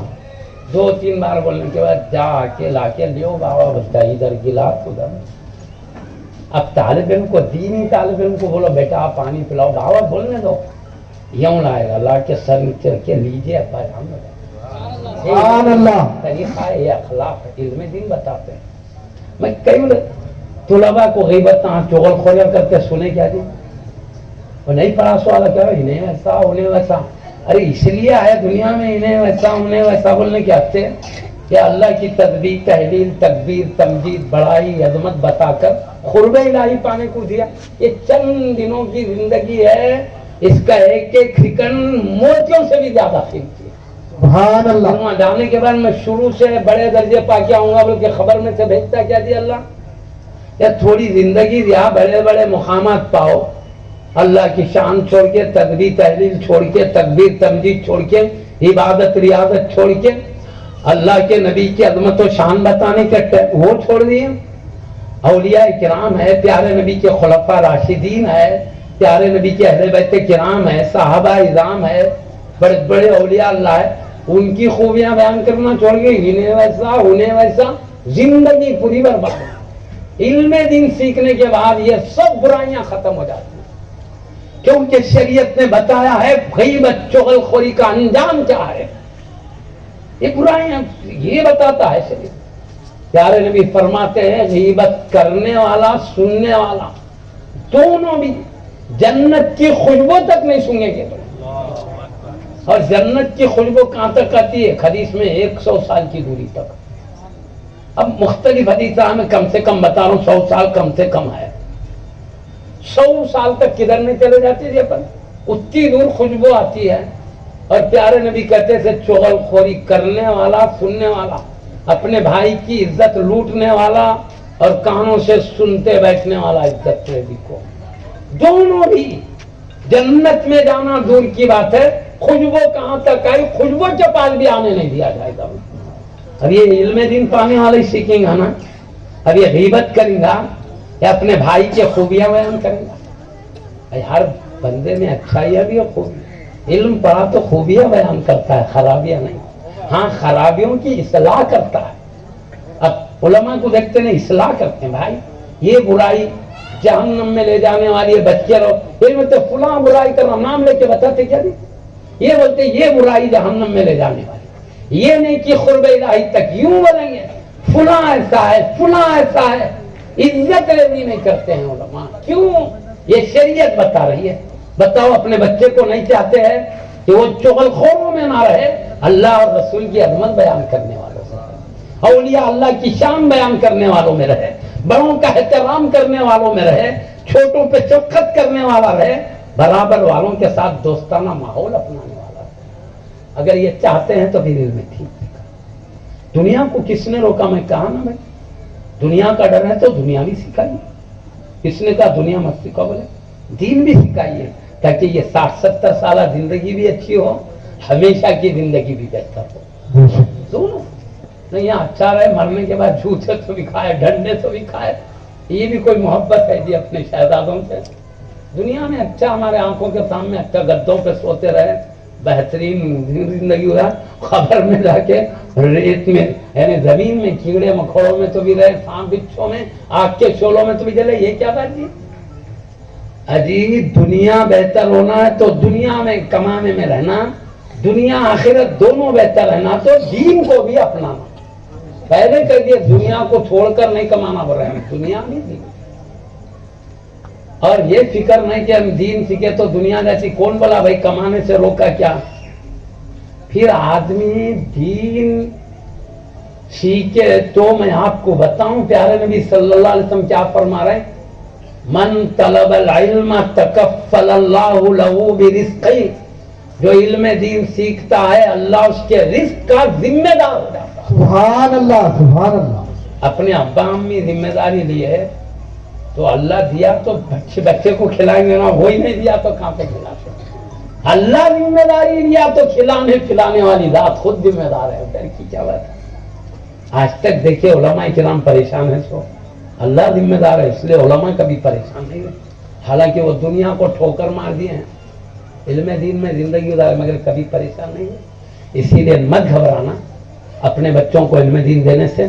2-3 بار بولنے کے بعد جا کے لا کے لیو بابا. بچہ ادھر گلاس ادھر. اب طالب علم کو دینی طالب علم کو بولو بیٹا آپ پانی پلاؤ، بابا بولنے دو. یوں لائے گا، لا کے سر نیچے رکھ کے لیجیے ابا جان. سبحان اللہ. طریقہ ہے یہ، اخلاق ہے، علم دین بتاتے ہیں. میں کئی طلباء کو غیبت چغل خوریاں کرتے سنے کیا جی، وہ نہیں پڑھا سوالا کیا انہیں ویسا انہیں ویسا. ارے اس لیے آئے دنیا میں انہیں ویسا انہیں ویسا بولنے کے ہفتے کہ اللہ کی تسبیح تحلیل تکبیر تمجید بڑائی عظمت بتا کر قرب الہی پانے کو دیا. یہ چند دنوں کی زندگی ہے، اس کا ایک ایک سیکنڈ موتیوں سے بھی زیادہ قیمتی ہے. سبحان اللہ. ڈالنے کے بعد میں شروع سے بڑے درجے پا کے آؤں گا بلکہ خبر میں سے بھیجتا کیا دیا اللہ، یا تھوڑی زندگی دیا بڑے بڑے مقامات پاؤ. اللہ کی شان چھوڑ کے، تسبیح تحلیل چھوڑ کے، تکبیر تمجید چھوڑ کے، عبادت ریاضت چھوڑ کے، اللہ کے نبی کی عظمت و شان بتانے کے وہ چھوڑ دیے. اولیاء کرام ہے، پیارے نبی کے خلفاء راشدین ہے، پیارے نبی کے اہل بیت کرام ہے، صحابہ اعظام ہے، بڑے بڑے اولیاء اللہ ہے. ان کی خوبیاں بیان کرنا چھوڑ کے انہیں ویسا انہیں ویسا، زندگی پوری برباد. علم دین سیکھنے کے بعد یہ سب برائیاں ختم ہو جاتی ہیں، کیونکہ شریعت نے بتایا ہے غیبت چغل خوری کا انجام کیا ہے. یہ برائیاں یہ بتاتا ہے شریعت. پیارے نبی فرماتے ہیں غیبت کرنے والا سننے والا دونوں بھی جنت کی خوشبو تک نہیں سنیں گے. اور جنت کی خوشبو کہاں تک آتی ہے؟ حدیث میں 100 سال کی دوری تک. اب مختلف حدیث میں کم سے کم بتا رہا ہوں 100 سال کم سے کم ہے. 100 سال تک کدھر نہیں چلے جاتے جی اپن، اتنی دور خوشبو آتی ہے. اور پیارے نبی کہتے تھے چغل خوری کرنے والا سننے والا، اپنے بھائی کی عزت لوٹنے والا اور کانوں سے سنتے بیٹھنے والا عزت نبی کو، دونوں بھی جنت میں جانا دور کی بات ہے. خوشبو کہاں تک آئی؟ خوشبو کے پاس بھی آنے نہیں دیا جائے گا. اب یہ علم دین پانے والے سیکھیں گا نا. اب یہ غیبت کریں گا یا اپنے بھائی کی خوبیاں بیان کریں گا. ہر بندے میں اچھائیاں بھی اور خوبیاں. علم پڑھا تو خوبیاں بیان کرتا ہے، خرابیاں نہیں. ہاں خرابیوں کی اصلاح کرتا ہے. اب علماء کو دیکھتے ہیں اصلاح کرتے ہیں، بھائی یہ برائی جہنم میں لے جانے والی ہے، بچے رہو یہ بولتے فلاں برائی کرنا، نام لے کے بتاتے کیا نہیں. یہ بولتے یہ برائی جہنم میں لے جانے والی، یہ نہیں کہ قرب الہی تک. یوں بولیں گے فلاں ایسا ہے فلاں ایسا ہے. عزت ریزی نہیں کرتے ہیں علماء. کیوں؟ یہ شریعت بتا رہی ہے. بتاؤ اپنے بچے کو نہیں چاہتے ہیں کہ وہ چغل خوروں میں نہ رہے، اللہ اور رسول کی عظمت بیان کرنے والوں سے، اولیاء اللہ کی شان بیان کرنے والوں میں رہے، بڑوں کا احترام کرنے والوں میں رہے، چھوٹوں پہ شفقت کرنے والا رہے، برابر والوں کے ساتھ دوستانہ ماحول اپنانے والا رہے. اگر یہ چاہتے ہیں تو پھر علم ٹھیک. دنیا کو کس نے روکا؟ میں کہا نا بھائی دنیا کا ڈر ہے تو دنیا بھی سکھائیے. کس نے کہا دنیا مت سکھاؤ؟ بولے دین بھی سکھائیے تاکہ یہ 60-70 سالہ زندگی بھی اچھی ہو، ہمیشہ کی زندگی بھی بہتر ہو. دونوں نہیں یہاں اچھا رہے، مرنے کے بعد جھوٹے تو بھی کھائے ڈنڈے تو بھی کھائے. یہ بھی کوئی محبت ہے جی اپنے شہزادوں سے؟ دنیا میں اچھا ہمارے آنکھوں کے سامنے اچھا گدوں پہ سوتے رہے، بہترین زندگی ہو رہا. خبر میں جا کے ریت میں یعنی زمین میں کیڑے مکوڑوں میں تو بھی رہے، سانپ بچھوں میں، آگ کے شعلوں میں تو بھی جلے. یہ کیا بات جی؟ عجیب. دنیا بہتر ہونا ہے تو دنیا میں کمانے میں رہنا، دنیا آخرت دونوں بہتر رہنا تو دین کو بھی اپنانا. پہلے کر دیا دنیا کو چھوڑ کر نہیں کمانا پڑ رہا ہے، دنیا نہیں دین. اور یہ فکر نہیں کہ ہم دین سیکھے تو دنیا جیسی. کون بولا بھائی کمانے سے روکا کیا؟ پھر آدمی دین سیکھے تو میں آپ کو بتاؤں پیارے نبی صلی اللہ علیہ وسلم کیا فرما رہے ہیں؟ من طلب العلم تکفل اللہ له برزقہ. جو علم دین سیکھتا ہے اللہ اس کے رزق کا ذمہ دار ہو جاتا ہے. سبحان اللہ سبحان اللہ. اپنے ابا امی ذمہ داری لی ہے تو اللہ دیا تو بچے کو کھلائیں گے نا, وہی نہیں دیا تو کہاں پہ کھلاتے. اللہ ذمہ داری لیا تو کھلانے والی ذات خود ذمہ دار ہے. ڈر کی کیا بات ہے؟ آج تک دیکھیے علماء کرام پریشان ہیں, سو اللہ ذمہ دار ہے اس لیے علماء کبھی پریشان نہیں ہوئے. حالانکہ وہ دنیا کو ٹھوکر مار دیے ہیں, علم دین میں زندگی گزارے مگر کبھی پریشان نہیں ہوئے. اسی لیے مت گھبرانا اپنے بچوں کو علم دین دینے سے.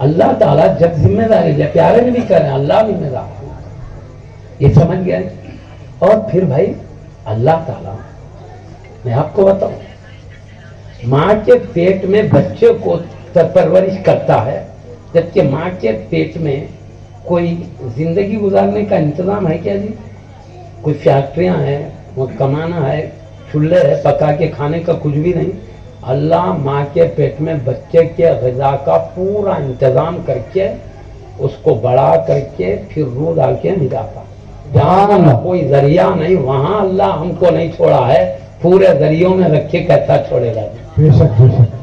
اللہ تعالیٰ جب ذمہ داری لے, پیارے میں بھی کہہ رہے ہیں اللہ ذمہ دار ہے, یہ سمجھ گئے. اور پھر بھائی اللہ تعالیٰ میں آپ کو بتاؤں, ماں کے پیٹ میں بچے کو پرورش کرتا ہے, جبکہ ماں کے پیٹ میں کوئی زندگی گزارنے کا انتظام ہے کیا جی؟ کوئی فیکٹریاں ہیں, وہ کمانا ہے, چولہے ہے, پکا کے کھانے کا کچھ بھی نہیں. اللہ ماں کے پیٹ میں بچے کے غذا کا پورا انتظام کر کے اس کو بڑا کر کے پھر روح ڈال کے نکالتا. جہاں کوئی ذریعہ نہیں وہاں اللہ ہم کو نہیں چھوڑا ہے, پورے ذریعوں میں رکھے کیسا چھوڑے گا. بے شک بے شک.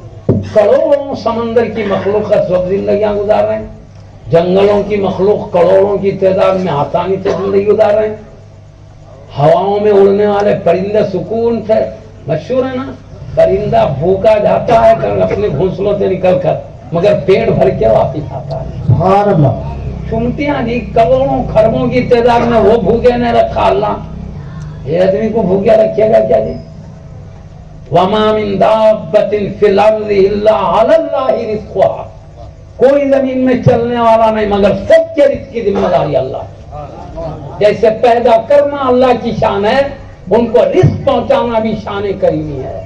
کروڑوں سمندر کی مخلوق کا سب زندگیاں گزار رہے ہیں, جنگلوں کی مخلوق کروڑوں کی تعداد میں آسانی سے زندگی گزار رہے ہیں. ہواؤں میں اڑنے والے پرندے سکون سے, مشہور ہے نا, پرندہ بھوکا جاتا ہے اپنے گھونسلوں سے نکل کر مگر پیٹ بھر کے واپس آتا ہے. سبحان اللہ. چمٹیاں جی کروڑوں خربوں کی تعداد میں, وہ بھوکے نہیں رکھا اللہ, یہ آدمی کو بھوکا رکھے گا کیا جی؟ وَمَا مِن دَابَّةٍ فِي الْأَرْضِ إِلَّا عَلَى اللَّهِ رِزْقُهَا. کوئی زمین میں چلنے والا نہیں مگر سب کے رزق کی ذمہ داری اللہ. جیسے پیدا کرنا اللہ کی شان ہے, ان کو رزق پہنچانا بھی شان کریمی ہے.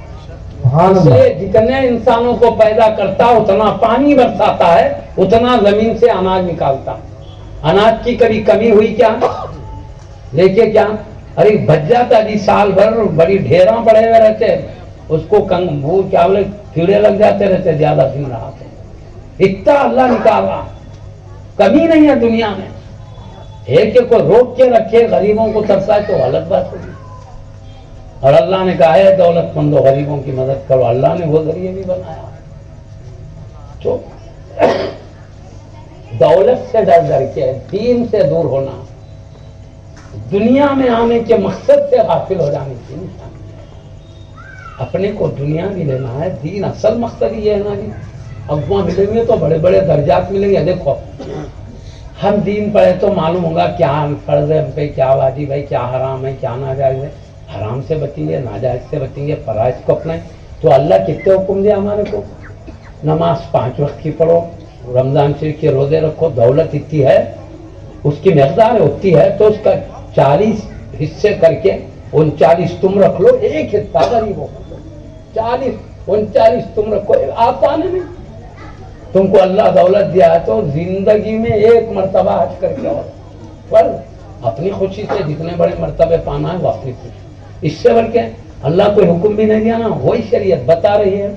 اس لیے جتنے انسانوں کو پیدا کرتا اتنا پانی برساتا ہے, اتنا زمین سے اناج نکالتا. اناج کی کبھی کمی ہوئی کیا؟ لیکن کیا ارے بچ جاتا جی, سال بھر بڑی ڈھیراں پڑے ہوئے رہتے, اس کو کیا بولے کیڑے لگ جاتے رہتے, زیادہ دن رہا تھے. اتنا اللہ نکالا, کمی نہیں ہے دنیا میں. ایک کو روک کے رکھے غریبوں کو ترسائے تو غلط بات ہوگی. اور اللہ نے کہا ہے دولت مندوں غریبوں کی مدد کرو, اللہ نے وہ ذریعے بھی بنایا. تو دولت سے ڈر کے دین سے دور ہونا, دنیا میں آنے کے مقصد سے غافل ہو جانے کی نشانی ہے. اپنے کو دنیا بھی لینا ہے, دین اصل مقصد یہ ہے نا جی. اب وہاں ملیں گے تو بڑے بڑے درجات ملیں گے. دیکھو ہم دین پڑھے تو معلوم ہوگا کیا فرض ہے ہم پہ, کیا واجب ہے, کیا حرام ہے, کیا ناجائز ہے. حرام سے بچیں گے, ناجائز سے بچیں گے, فرائض کو اپنائیں. تو اللہ کتنے حکم دیا ہمارے کو؟ نماز 5 وقت کی پڑھو, رمضان شریف کے روزے رکھو. دولت اتنی ہے, اس کی مقدار اتنی ہے تو اس کا 40 حصے کر کے 39 تم رکھ لو, ایک حصہ غریبوں کو. 40-39 تم رکھو, آسان نہیں. تم کو اللہ دولت دیا ہے تو زندگی میں ایک مرتبہ حج کر کے آؤ. پر اپنی خوشی سے جتنے بڑے مرتبے پانا ہے وہ اپنی خوشی. اس سے بڑھ کے اللہ کوئی حکم بھی نہیں دیا نا, وہی شریعت بتا رہی ہے.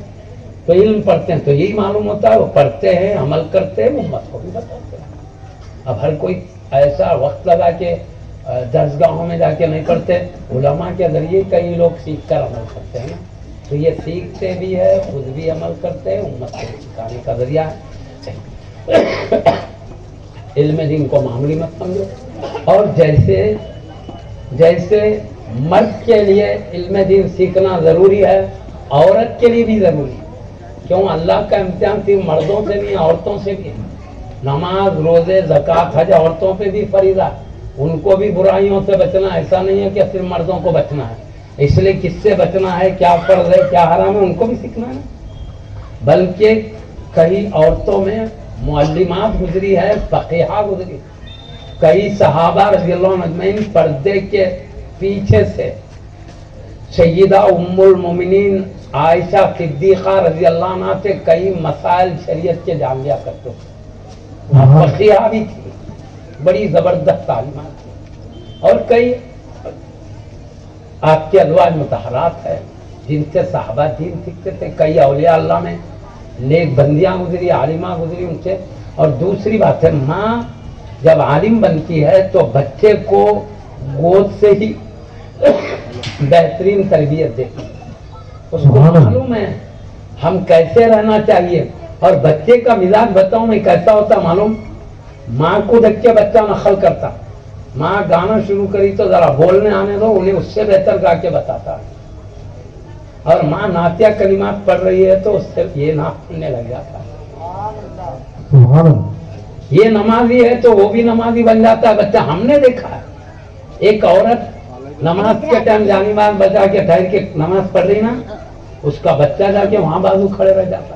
تو علم پڑھتے ہیں تو یہی معلوم ہوتا ہے, وہ پڑھتے ہیں, عمل کرتے ہیں, امت کو بھی بتاتے ہیں. اب ہر کوئی ایسا وقت لگا کے درسگاہوں میں جا کے نہیں پڑھتے, علماء کے ذریعے کئی لوگ سیکھ کر عمل کرتے ہیں نا. تو یہ سیکھتے بھی ہے, خود بھی عمل کرتے ہیں, امت کو سکھانے کا ذریعہ ہے. علم دین کو معمولی مت سمجھو. اور جیسے مرد کے لیے علم دین سیکھنا ضروری ہے, عورت کے لیے بھی ضروری ہے. کیوں؟ اللہ کا امتحان صرف مردوں سے نہیں عورتوں سے بھی ہے. نماز, روزے, زکوٰۃ, حج عورتوں پہ بھی فریضہ ہے. ان کو بھی برائیوں سے بچنا, ایسا نہیں ہے کہ صرف مردوں کو بچنا ہے. اس لیے کس سے بچنا ہے, کیا فرض ہے, کیا حرام ہے, ان کو بھی سیکھنا ہے. بلکہ کئی عورتوں میں معلمات گزری ہے, فقیہہ گزری. کئی صحابہ رضی اللہ عنہ اجمعین پردے کے پیچھے سے سیدہ ام المومنین عائشہ صدیقہ رضی اللہ عنہ سے کئی مسائل شریعت کے جان لیا کرتے تھے. فقیہہ بھی تھی, بڑی زبردست تعلیمات تھی. اور کئی آپ کے ازواج مطہرات ہیں جن سے صحابہ دین سیکھتے تھے. کئی اولیاء اللہ میں نیک بندیاں گزری, عالمہ گزری ان سے. اور دوسری بات ہے, ماں جب عالم بنتی ہے تو بچے کو گود سے ہی بہترین تربیت دیتی ہے. اس کو معلوم ہے ہم کیسے رہنا چاہیے. اور بچے کا مزاج بتاؤں میں کیسا ہوتا معلوم, ماں کو دیکھ کے بچہ نقل کرتا. ماں گانا شروع کری تو ذرا بولنے آنے دو, انہیں اس سے بہتر گا کے بتاتا. اور ماں نعتیہ کلمات پڑھ رہی ہے تو اس سے یہ نعت پڑھنے لگ جاتا ہے. یہ نمازی ہے تو وہ بھی نمازی بن جاتا ہے بچہ. ہم نے دیکھا ہے ایک عورت نماز کے ٹائم جانی باز بچا کے ٹھہر کے نماز پڑھ رہی نا, اس کا بچہ جا کے وہاں بازو کھڑے رہ جاتا.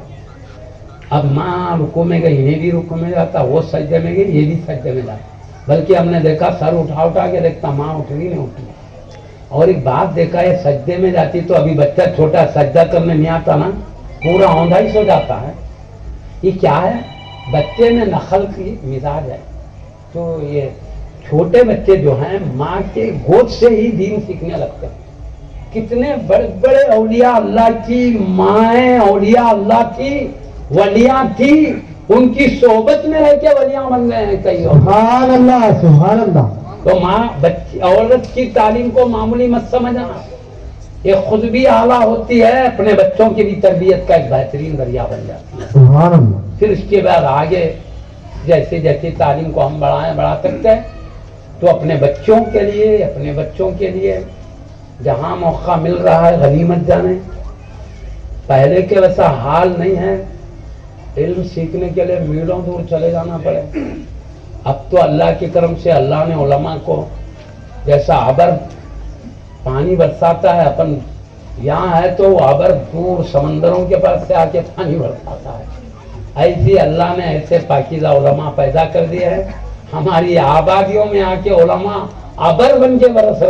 اب ماں رکوع میں گئی, یہ بھی رکوع میں جاتا, وہ سجدے میں گئی, یہ بھی سجدے میں جاتا. بلکہ ہم نے دیکھا سر اٹھا کے دیکھتا ماں اٹھ رہی نہیں اٹھی. اور ایک بات دیکھا, یہ سجدے میں جاتی تو ابھی بچہ چھوٹا سجدہ کرنے نہیں آتا نا, پورا اوندھا ہی سو جاتا ہے. یہ کیا ہے, بچے میں نقل کی مزاج ہے. تو یہ چھوٹے بچے جو ہیں ماں کے گود سے ہی دین سیکھنے لگتے ہیں. کتنے بڑے بڑے اولیاء اللہ کی مائیں اولیاء اللہ کی ولیاں تھی, ان کی صحبت میں رہ کے ولیاں بن گئے ہیں کئی. سبحان اللہ سبحان اللہ. تو ماں بچی عورت کی تعلیم کو معمولی مت سمجھنا, یہ خود بھی اعلیٰ ہوتی ہے, اپنے بچوں کی بھی تربیت کا ایک بہترین ذریعہ بن جاتی ہے. سبحان اللہ. پھر اس کے بعد آگے جیسے جیسے تعلیم کو ہم بڑھا سکتے ہیں تو اپنے بچوں کے لیے جہاں موقع مل رہا ہے غنیمت جانے. پہلے کے ویسا حال نہیں ہے, علم سیکھنے کے لیے میلوں دور چلے جانا پڑے. اب تو اللہ کے کرم سے اللہ نے علماء کو جیسا ابر پانی برساتا ہے, اپن یہاں ہے تو وہ ابر دور سمندروں کے پاس سے آ کے پانی برساتا ہے. ایسی اللہ نے ایسے پاکیزہ علماء پیدا کر دیے ہیں. ہماری آبادیوں میں آ کے علماء ابر بن کے برسا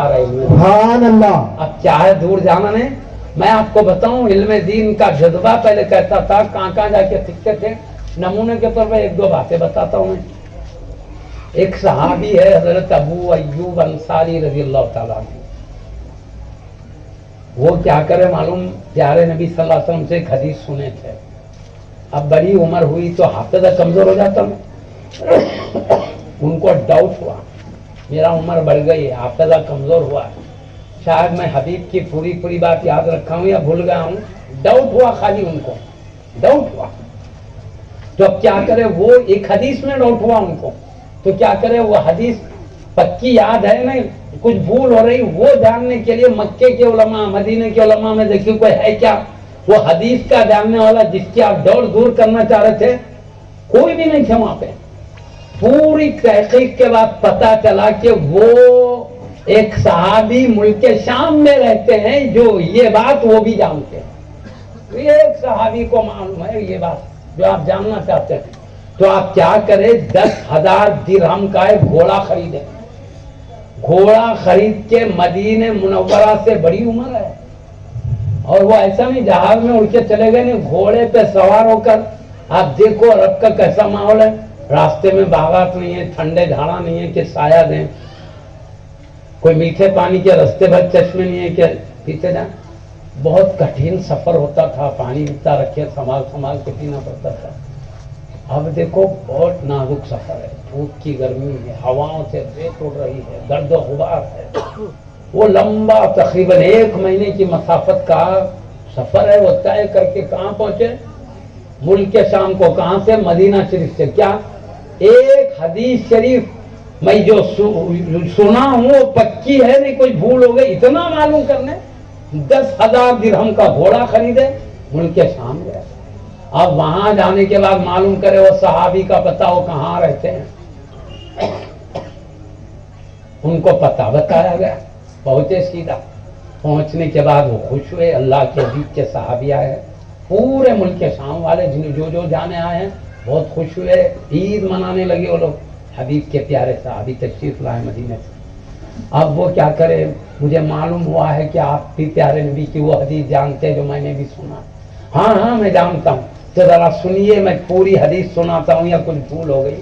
رہے ہیں. سبحان اللہ. اب چاہے دور جانا نہیں, میں آپ کو بتاؤں علم دین کا جذبہ پہلے کہتا تھا, کہاں جا کے سیکھتے تھے. نمونے کے طور پہ ایک دو باتیں بتاتا ہوں میں. ایک صحابی ہے حضرت ابو ایوب انصاری رضی اللہ تعالیٰ عنہ. وہ کیا کرے معلوم, پیارے نبی صلی اللہ علیہ وسلم سے ایک حدیث سنے تھے. اب بڑی عمر ہوئی تو حافظہ کمزور ہو جاتا میں. ان کو ڈاؤٹ ہوا میرا عمر بڑھ گئی, حافظہ کمزور ہوا ہے, شاید میں حبیب کی پوری بات یاد رکھا ہوں یا بھول گیا ہوں. ڈاؤٹ ہوا, خالی ان کو ڈاؤٹ ہوا. تو اب کیا کرے, وہ ایک حدیث میں ڈاؤٹ ہوا ان کو, تو کیا کرے, وہ حدیث پکی یاد ہے نہیں, کچھ بھول ہو رہی, وہ جاننے کے لیے مکے کے علماء مدینے کے علماء میں دیکھیے کوئی ہے کیا وہ حدیث کا جاننے والا جس کی آپ ڈوڑ دور کرنا چاہ رہے تھے. کوئی بھی نہیں تھے وہاں پہ. پوری تحقیق کے بعد پتا چلا کہ وہ ایک صحابی ملک شام میں رہتے ہیں جو یہ بات وہ بھی جانتے ہیں. ایک صحابی کو معلوم ہے یہ بات جو آپ جاننا چاہتے ہیں. تو آپ کیا کریں, 10,000 درہم کا ایک گھوڑا خریدیں. گھوڑا خرید کے مدینہ منورہ سے, بڑی عمر ہے, اور وہ ایسا نہیں جہاز میں اڑ کے چلے گئے, نہیں, گھوڑے پہ سوار ہو کر. آپ دیکھو عرب کا کیسا ماحول ہے, راستے میں باغات نہیں ہے, ٹھنڈے جھاڑا نہیں ہے کہ سایہ دیں, کوئی میٹھے پانی کے رستے بھر چشمے نہیں ہے کہ پیچھے جائیں. بہت کٹھن سفر ہوتا تھا, پانی اتنا رکھے سنبھال کے پینا پڑتا تھا. اب دیکھو بہت نازک سفر ہے, دھوپ کی گرمی ہے, ہواؤں سے ریت اڑ رہی ہے, گرد و غبار ہے. وہ لمبا تقریباً 1 مہینے کی مسافت کا سفر ہے. وہ طے کر کے کہاں پہنچے, ملک شام کو. کہاں سے, مدینہ شریف سے. کیا ایک حدیث شریف میں جو سنا ہوں وہ پکی ہے, نہیں کوئی بھول ہو گئی. اتنا معلوم کرنے 10,000 درہم کا گھوڑا خریدے, ملک شام گئے. اب وہاں جانے کے بعد معلوم کرے وہ صحابی کا پتہ وہ کہاں رہتے ہیں. ان کو پتہ بتایا گیا, پہنچے سیدھا. پہنچنے کے بعد وہ خوش ہوئے, اللہ کے حبیب کے صحابی آئے, پورے ملک شام والے جو جانے آئے ہیں بہت خوش ہوئے. عید منانے لگے وہ لوگ. حبیب کے پیارے صحابی تشریف لائے مدینے سے. اب وہ کیا کرے, مجھے معلوم ہوا ہے کہ آپ بھی پیارے نبی کی وہ حدیث جانتے جو میں نے بھی سنا. ہاں میں جانتا ہوں, تو ذرا سنیے, میں پوری حدیث سناتا ہوں یا کچھ بھول ہو گئی.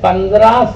15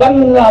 15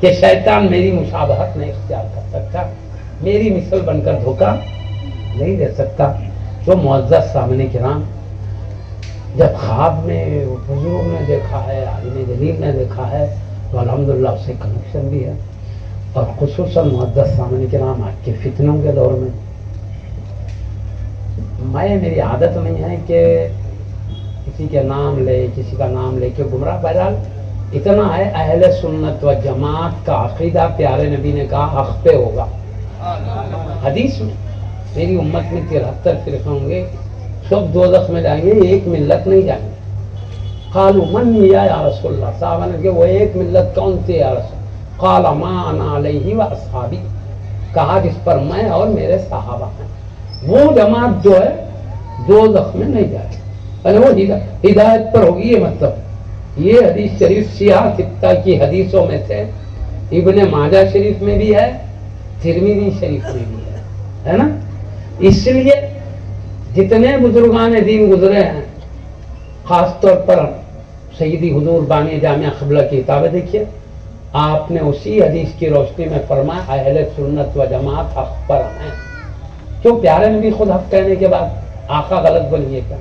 کہ شیطان میری مشابہت نہیں اختیار کر سکتا، میری مثل بن کر دھوکہ نہیں دے سکتا۔ جو معزز سامنے کرام، جب خواب میں بزرگ نے دیکھا ہے، عالم جلیل نے دیکھا ہے، تو الحمدللہ اس سے کنیکشن بھی ہے۔ اور خصوصاً معزز سامنے کرام آج کے فتنوں کے دور میں میری عادت نہیں ہے کہ کسی کے نام لے، کسی کا نام لے کے گمراہ۔ بہرحال اتنا ہے، اہل سنت و جماعت کا عقیدہ پیارے نبی نے کہا حق پہ ہوگا۔ حدیث میں میری امت میں 73 فرقے ہوں گے، سب دوزخ میں جائیں گے، ایک ملت نہیں جائیں گے۔ قالوا من یا رسول اللہ، صحابہ نے کہ وہ ایک ملت کون سی یا رسول؟ قال ما انا علیہ و اصحابی، کہا جس پر میں اور میرے صحابہ ہیں۔ وہ جماعت جو ہے دوزخ میں نہیں جائے گی، وہ ہدایت پر ہوگی۔ یہ مطلب یہ حدیث شریف سیاہ ستہ کی حدیثوں میں سے ابن ماجہ شریف میں بھی ہے، ترمذی شریف میں بھی ہے نا۔ اس لیے جتنے بزرگان دین گزرے ہیں، خاص طور پر سیدی حضور بانی جامعہ قبلہ کی کتابیں دیکھیے، آپ نے اسی حدیث کی روشنی میں فرمایا اہل سنت و جماعت حق پر ہیں۔ کیوں؟ پیارے نبی خود حق کہنے کے بعد آقا غلط بولیے کیا؟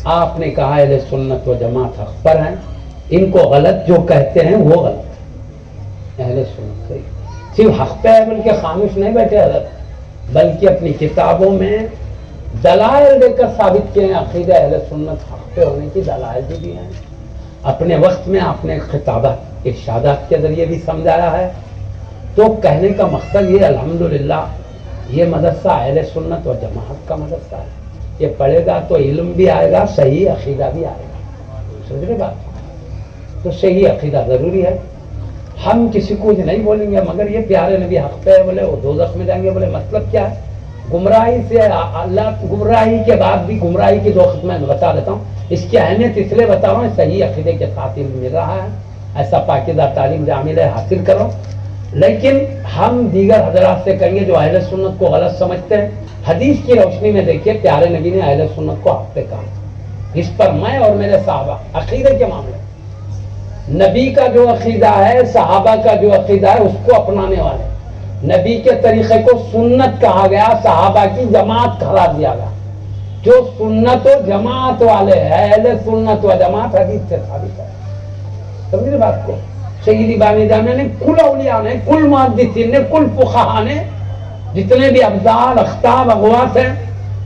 آپ نے کہا اہل سنت و جماعت حق پر ہیں، ان کو غلط جو کہتے ہیں وہ غلط۔ اہل سنت صرف حق پہ ہے بلکہ خاموش نہیں بیٹھے حضرت، بلکہ اپنی کتابوں میں دلائل دے کر ثابت کیے ہیں عقیدہ اہل سنت حق پہ ہونے کی دلائل بھی دی ہیں۔ اپنے وقت میں آپ نے خطابات ارشادات کے ذریعے بھی سمجھایا ہے۔ تو کہنے کا مقصد یہ الحمدللہ یہ مدرسہ اہل سنت و جماعت کا مدرسہ ہے۔ یہ پڑھے گا تو علم بھی آئے گا، صحیح عقیدہ بھی آئے گا۔ سمجھ رہے بات؟ تو صحیح عقیدہ ضروری ہے۔ ہم کسی کو نہیں بولیں گے مگر یہ پیارے نبی حق پہ ہے بولے وہ دوزخ میں جائیں گے، بولے مطلب کیا ہے؟ گمراہی سے اللہ، گمراہی کے بعد بھی گمراہی کی دو میں بتا دیتا ہوں۔ اس کی اہمیت اس لیے بتا رہا ہوں، صحیح عقیدے کے ساتھ علم مل رہا ہے، ایسا پاکیزہ تعلیم جامع حاصل کرو۔ لیکن ہم دیگر حضرات سے کہیں گے جو اہل سنت کو غلط سمجھتے ہیں، حدیث کی روشنی میں دیکھیے پیارے نبی نے اہل سنت کو حق پہ کہا، اس پر میں اور میرے صحابہ عقیدے کے معاملے نبی کا جو عقیدہ ہے، صحابہ کا جو عقیدہ ہے، اس کو اپنانے والے، نبی کے طریقے کو سنت کہا گیا، صحابہ کی جماعت قرار دیا گیا۔ جو سنت و جماعت والے ہیں، اہل سنت و جماعت حدیث سے ثابت ہے۔ سمجھے بات کو؟ سیدی بانی جامعہ نے، کل اولیاء نے، کل محدثین نے، کل فقہا نے، جتنے بھی افضال اختاب اغواث ہیں،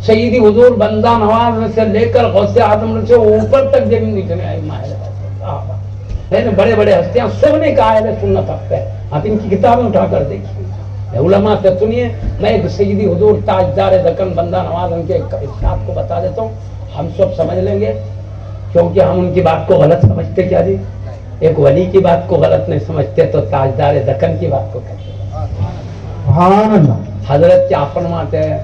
سیدی حضور بندہ نواز سے لے کر غوث اعظم سے اوپر تک جتنے ائمہ ہیں، بڑے بڑے ہستیاں، سب نے کہا اہل سنت حق پہ۔ آپ ان کی کتابیں اٹھا کر دیکھیے، علماء سے سنیے۔ میں ایک سیدی حضور تاجدار دکن بندہ نواز ان کے ارشاد کو بتا دیتا ہوں، ہم سب سمجھ لیں گے، کیونکہ ہم ان کی بات کو غلط سمجھتے۔ کیا جی؟ ایک ولی کی بات کو غلط نہیں سمجھتے تو تاجدار دکن کی بات کو کہتے ہیں۔ سبحان اللہ۔ حضرت کیا فرماتے ہیں؟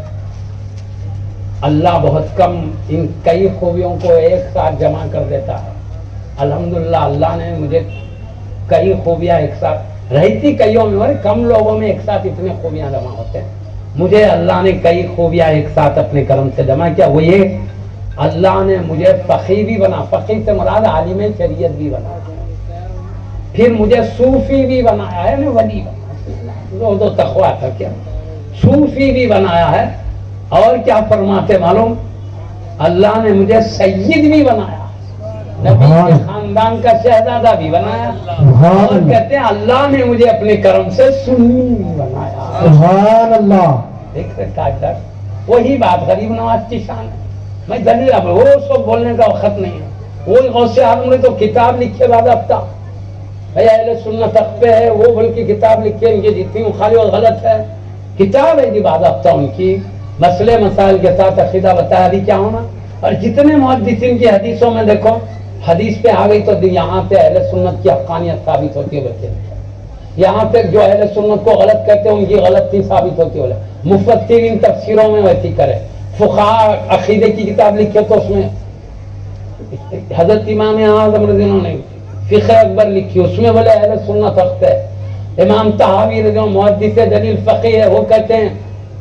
اللہ بہت کم ان کئی خوبیوں کو ایک ساتھ جمع کر دیتا ہے۔ الحمدللہ اللہ نے مجھے کئی خوبیاں ایک ساتھ رہی تھی، کئیوں میں اور کم لوگوں میں ایک ساتھ اتنے خوبیاں جمع ہوتے ہیں۔ مجھے اللہ نے کئی خوبیاں ایک ساتھ اپنے کرم سے جمع کیا۔ وہ یہ اللہ نے مجھے فقیہ بھی بنا، فقیہ سے مراد عالم شریعت بھی بنا، پھر مجھے صوفی بھی بنایا ہے، میں ولی بنا، دو تقویٰ تھا کیا، صوفی بھی بنایا ہے۔ اور کیا فرماتے معلوم؟ اللہ نے مجھے سید بھی بنایا، نبی کے خاندان کا شہزادہ بھی بنایا، اور کہتے ہیں اللہ نے مجھے اپنے کرم سے سنی بھی بنایا۔ سبحان اللہ۔ دیکھ رہے وہی بات غریب نواز کی شان ہے۔ میں دلیل وہ سب بولنے کا وقت نہیں ہے۔ وہ غوث اعظم نے تو کتاب لکھے بعد افتا اہل سنت حق پہ ہے، وہ بلکہ کتاب لکھے ان کی جتنی مخالف اور غلط ہے، کتاب ہے جی بعد افتا ان کی، مسئلے مسائل کے ساتھ عقیدہ بتایا بھی کیا ہونا۔ اور جتنے محدثین کی حدیثوں میں دیکھو، حدیث پہ آ گئی تو یہاں پہ اہل سنت کی حقانیت ثابت ہوتی ہے بچے، یہاں پہ جو اہل سنت کو غلط کہتے ہیں ان کی غلطی ثابت ہوتی ہے۔ مفسرین تفسیروں میں ویسی کرے، فقہاء عقیدے کی کتاب لکھے تو اس میں حضرت امام اعظم رضی اللہ عنہ نے فقہ اکبر لکھی، اس میں بولے اہل سنت حق ہے۔ امام طحاوی رضی اللہ عنہ محدث جلیل فقیہ ہے، وہ کہتے ہیں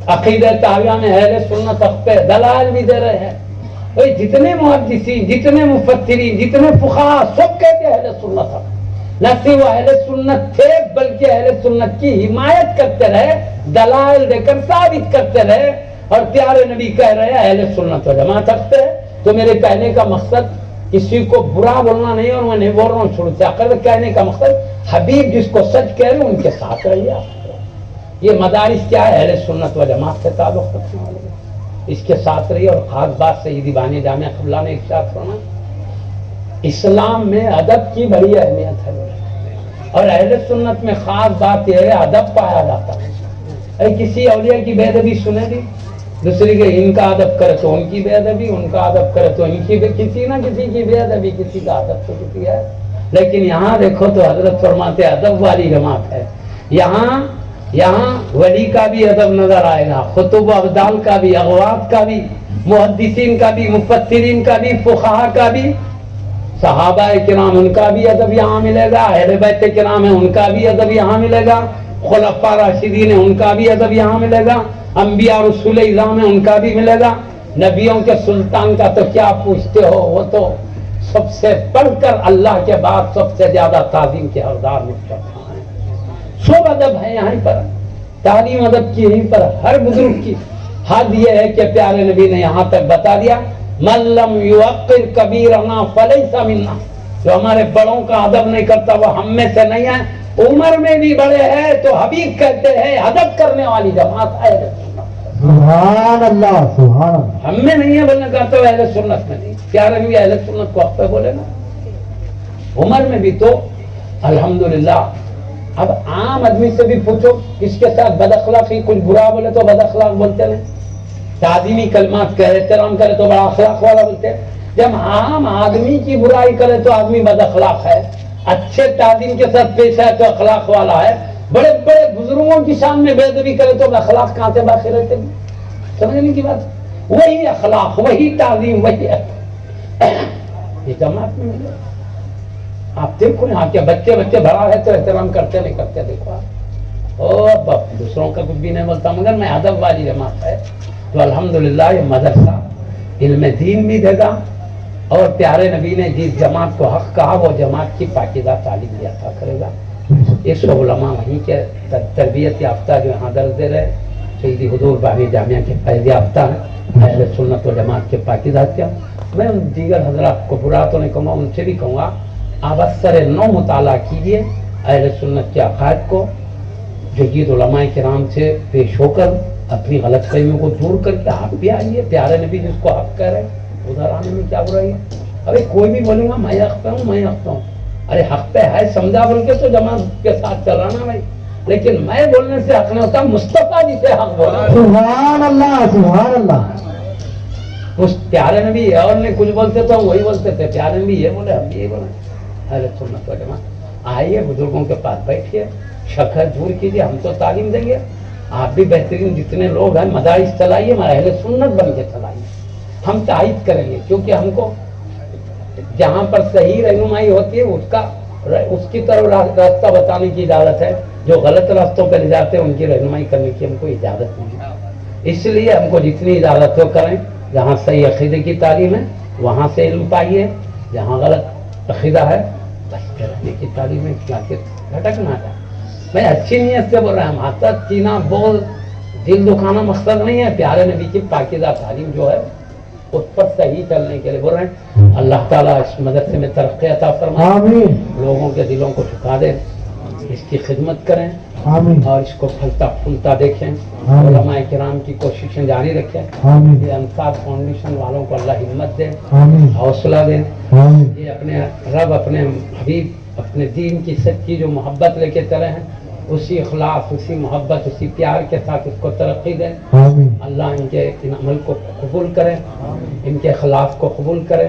عقیدہ طحاویہ میں اہل سنت حق ہے، دلائل بھی دے رہے ہیں۔ جتنے محدثین، جتنے مفسرین، جتنے فقہاء سب کہتے ہیں اہل سنت حق۔ نہ صرف اہل سنت تھے بلکہ اہل سنت کی حمایت کرتے رہے، دلائل دے کر ثابت کرتے رہے، اور پیارے نبی کہہ رہے ہیں اہل سنت و جماعت رکھتے ہیں۔ تو میرے کہنے کا مقصد کسی کو برا بولنا نہیں، اور میں نہیں بول رہا ہوں شروع سے آخر تک، کہنے کا مقصد حبیب جس کو سچ کہہ رہے ہیں ان کے ساتھ رہیے آپ۔ یہ مدارس کیا ہے؟ اہل سنت و جماعت سے تعلق رکھنے والے، اس کے ساتھ رہیے۔ اور خاص بات سیدی بانی جامعہ قبلہ نے ارشاد فرمایا اسلام میں ادب کی بڑی اہمیت ہے، اور اہل سنت میں خاص بات یہ ہے ادب پایا جاتا ہے۔ کسی اولیاء کی بے ادبی سنے دی، دوسری کے ان کا ادب کرے تو ان کی بے ادبی، ان کا ادب کرے تو ان کی، کسی نہ کسی کی بے ادبی، کسی کا ادب تو کسی ہے۔ لیکن یہاں دیکھو تو حضرت فرماتے ادب والی جماعت ہے۔ یہاں ولی کا بھی ادب نظر آئے گا، خطب و ابدال کا بھی، اغوات کا بھی، محدثین کا بھی، مفسرین کا بھی، فقہا کا بھی، صحابہ کرام ان کا بھی ادب یہاں ملے گا، اہل بیت کرام ہے ان کا بھی ادب یہاں ملے گا، خلفاء راشدین ہیں ان کا بھی ادب یہاں ملے گا، انبیاء رسول اعظام ہیں ان کا بھی ملے گا، نبیوں کے سلطان کا تو کیا پوچھتے ہو، وہ تو سب سے بڑھ کر اللہ کے بعد سب سے زیادہ تعظیم کے حقدار مصطفیٰ ہیں۔ سب ادب ہے یہیں پر، تعلیم ادب کی یہیں پر، ہر بزرگ کی حد یہ ہے کہ پیارے نبی نے یہاں تک بتا دیا من لم یوقر کبیرنا فلیس منا، جو ہمارے بڑوں کا ادب نہیں کرتا وہ ہم میں سے نہیں ہے۔ عمر میں بھی بڑے ہیں تو حبیب کہتے ہیں ادب کرنے والی جماعت ہے۔ سبحان اللہ سبحان اللہ۔ ہم میں نہیں ہے بولنے کا تو اہل سنت میں نہیں، پیارے نبی اہل سنت کو حق پہ بولے نا۔ عمر میں بھی تو الحمدللہ۔ اب عام آدمی سے بھی پوچھو کس کے ساتھ بد اخلاقی، کچھ برا بولے تو بد اخلاق بولتے ہیں، تعظیمی کلمات کہے، احترام کرے تو بڑا اخلاق والا بولتے ہیں۔ جب عام آدمی کی برائی کرے تو آدمی بد اخلاق ہے، اچھے تعظیم کے ساتھ پیش ہے تو اخلاق والا ہے، بڑے بڑے بزرگوں کی شان میں بے ادبی کرے تو اخلاق کہاں سے باقی رہتے ہیں؟ سمجھنے کی بات، وہی اخلاق، وہی تعظیم، وہی یہ جماعت میں ملے۔ آپ دیکھو یہاں کے بچے بڑا ہے تو احترام کرتے نہیں کرتے، دیکھو آپ، اور دوسروں کا کچھ بھی نہیں بولتا، مگر میں ادب والی جماعت ہے۔ تو الحمدللہ یہ مدرسہ علم دین بھی دے گا، اور پیارے نبی نے جس جماعت کو حق کہا وہ جماعت کی پاکیزہ تعلیم بھی عطا کرے گا۔ اس علماء وہیں کے تربیت یافتہ جو یہاں درس دے رہے، سیدی حضور بانی جامعہ کے فیض یافتہ ہیں، اہل سنت و جماعت کے پاکیزہ کیا۔ میں ان دیگر حضرات کو برا تو نہیں کہوں گا، ان سے بھی کہوں گا آپ اثر نو مطالعہ کیجئے اہل سنت کے عقائد کو، جدید علماء کرام سے پیش ہو کر اپنی غلط فہمیوں کو دور کر کے آپ بھی آئیے۔ پیارے نبی جس کو حق کہہ رہے ہیں ادھر آنے میں کیا برائی ہے؟ ارے کوئی بھی بولے گا میں حق پہ ہوں، میں حق پہ ہوں، ارے حق پہ ہے سمجھا بول کے تو جماعت کے ساتھ چل رہا نا بھائی، لیکن میں بولنے سے حق نہیں ہوتا، مصطفیٰ جی سے حق بولا۔ سبحان اللہ سبحان اللہ۔ اس پیارے نبی اور نے کچھ بولتے تو ہم وہی بولتے تھے، پیارے نبی یہ بولے ہم بھی یہ بولے۔ اہل سنت و جماعت آئیے بزرگوں کے پاس بیٹھیے، شک دور کیجیے، ہم تو تعلیم دیں گے، آپ بھی بہترین جتنے لوگ ہیں مدارس چلائیے، ہمارا اہل سنت بن کے چلائیے، ہم تائید کریں گے، کیونکہ ہم کو جہاں پر صحیح رہنمائی ہوتی ہے اس کی طرف راستہ بتانے کی اجازت ہے، جو غلط راستوں پہ لے جاتے ہیں ان کی رہنمائی کرنے کی ہم کو اجازت نہیں ہے۔ اس لیے ہم کو جتنی اجازت ہو کریں، جہاں صحیح عقیدے کی تعلیم ہے وہاں سے علم پائیے، جہاں غلط عقیدہ ہے بس رہنے کی تعلیم ہے، بھٹکنا ہے۔ میں اچھی نیت سے بول رہا ہوں، حسد کینہ بول دل دکھانا مقصد نہیں ہے، پیارے نبی کی پاکیزہ تعلیم جو ہے اس پر صحیح چلنے کے لیے بول رہے ہیں۔ اللہ تعالیٰ اس مدرسے میں ترقی عطا فرمائے، آمین لوگوں کے دلوں کو جھکا دے، اس کی خدمت کریں آمین اور اس کو پھلتا پھولتا دیکھیں، آمین۔ علماء کرام کی کوششیں جاری رکھیں، آمین یہ انصار فاؤنڈیشن والوں کو اللہ ہمت دے، آمین حوصلہ دے، آمین یہ اپنے رب، اپنے حبیب، اپنے دین کی سچی جو محبت لے کے چلے ہیں، اسی اخلاص، اسی محبت، اسی پیار کے ساتھ اس کو ترقی دیں۔ آمین اللہ ان کے ان عمل کو قبول کرے، ان کے اخلاص کو قبول کرے،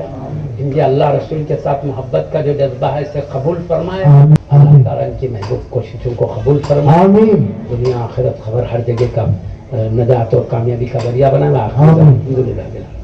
ان کے اللہ رسول کے ساتھ محبت کا جو جذبہ ہے اسے قبول فرمائے، آمین۔ اللہ تعالیٰ ان کی محبوب کوششوں کو قبول فرمائے، آمین دنیا آخرت خبر ہر جگہ کا نجات اور کامیابی کا ذریعہ بنائے۔ آمین۔ الحمدللہ۔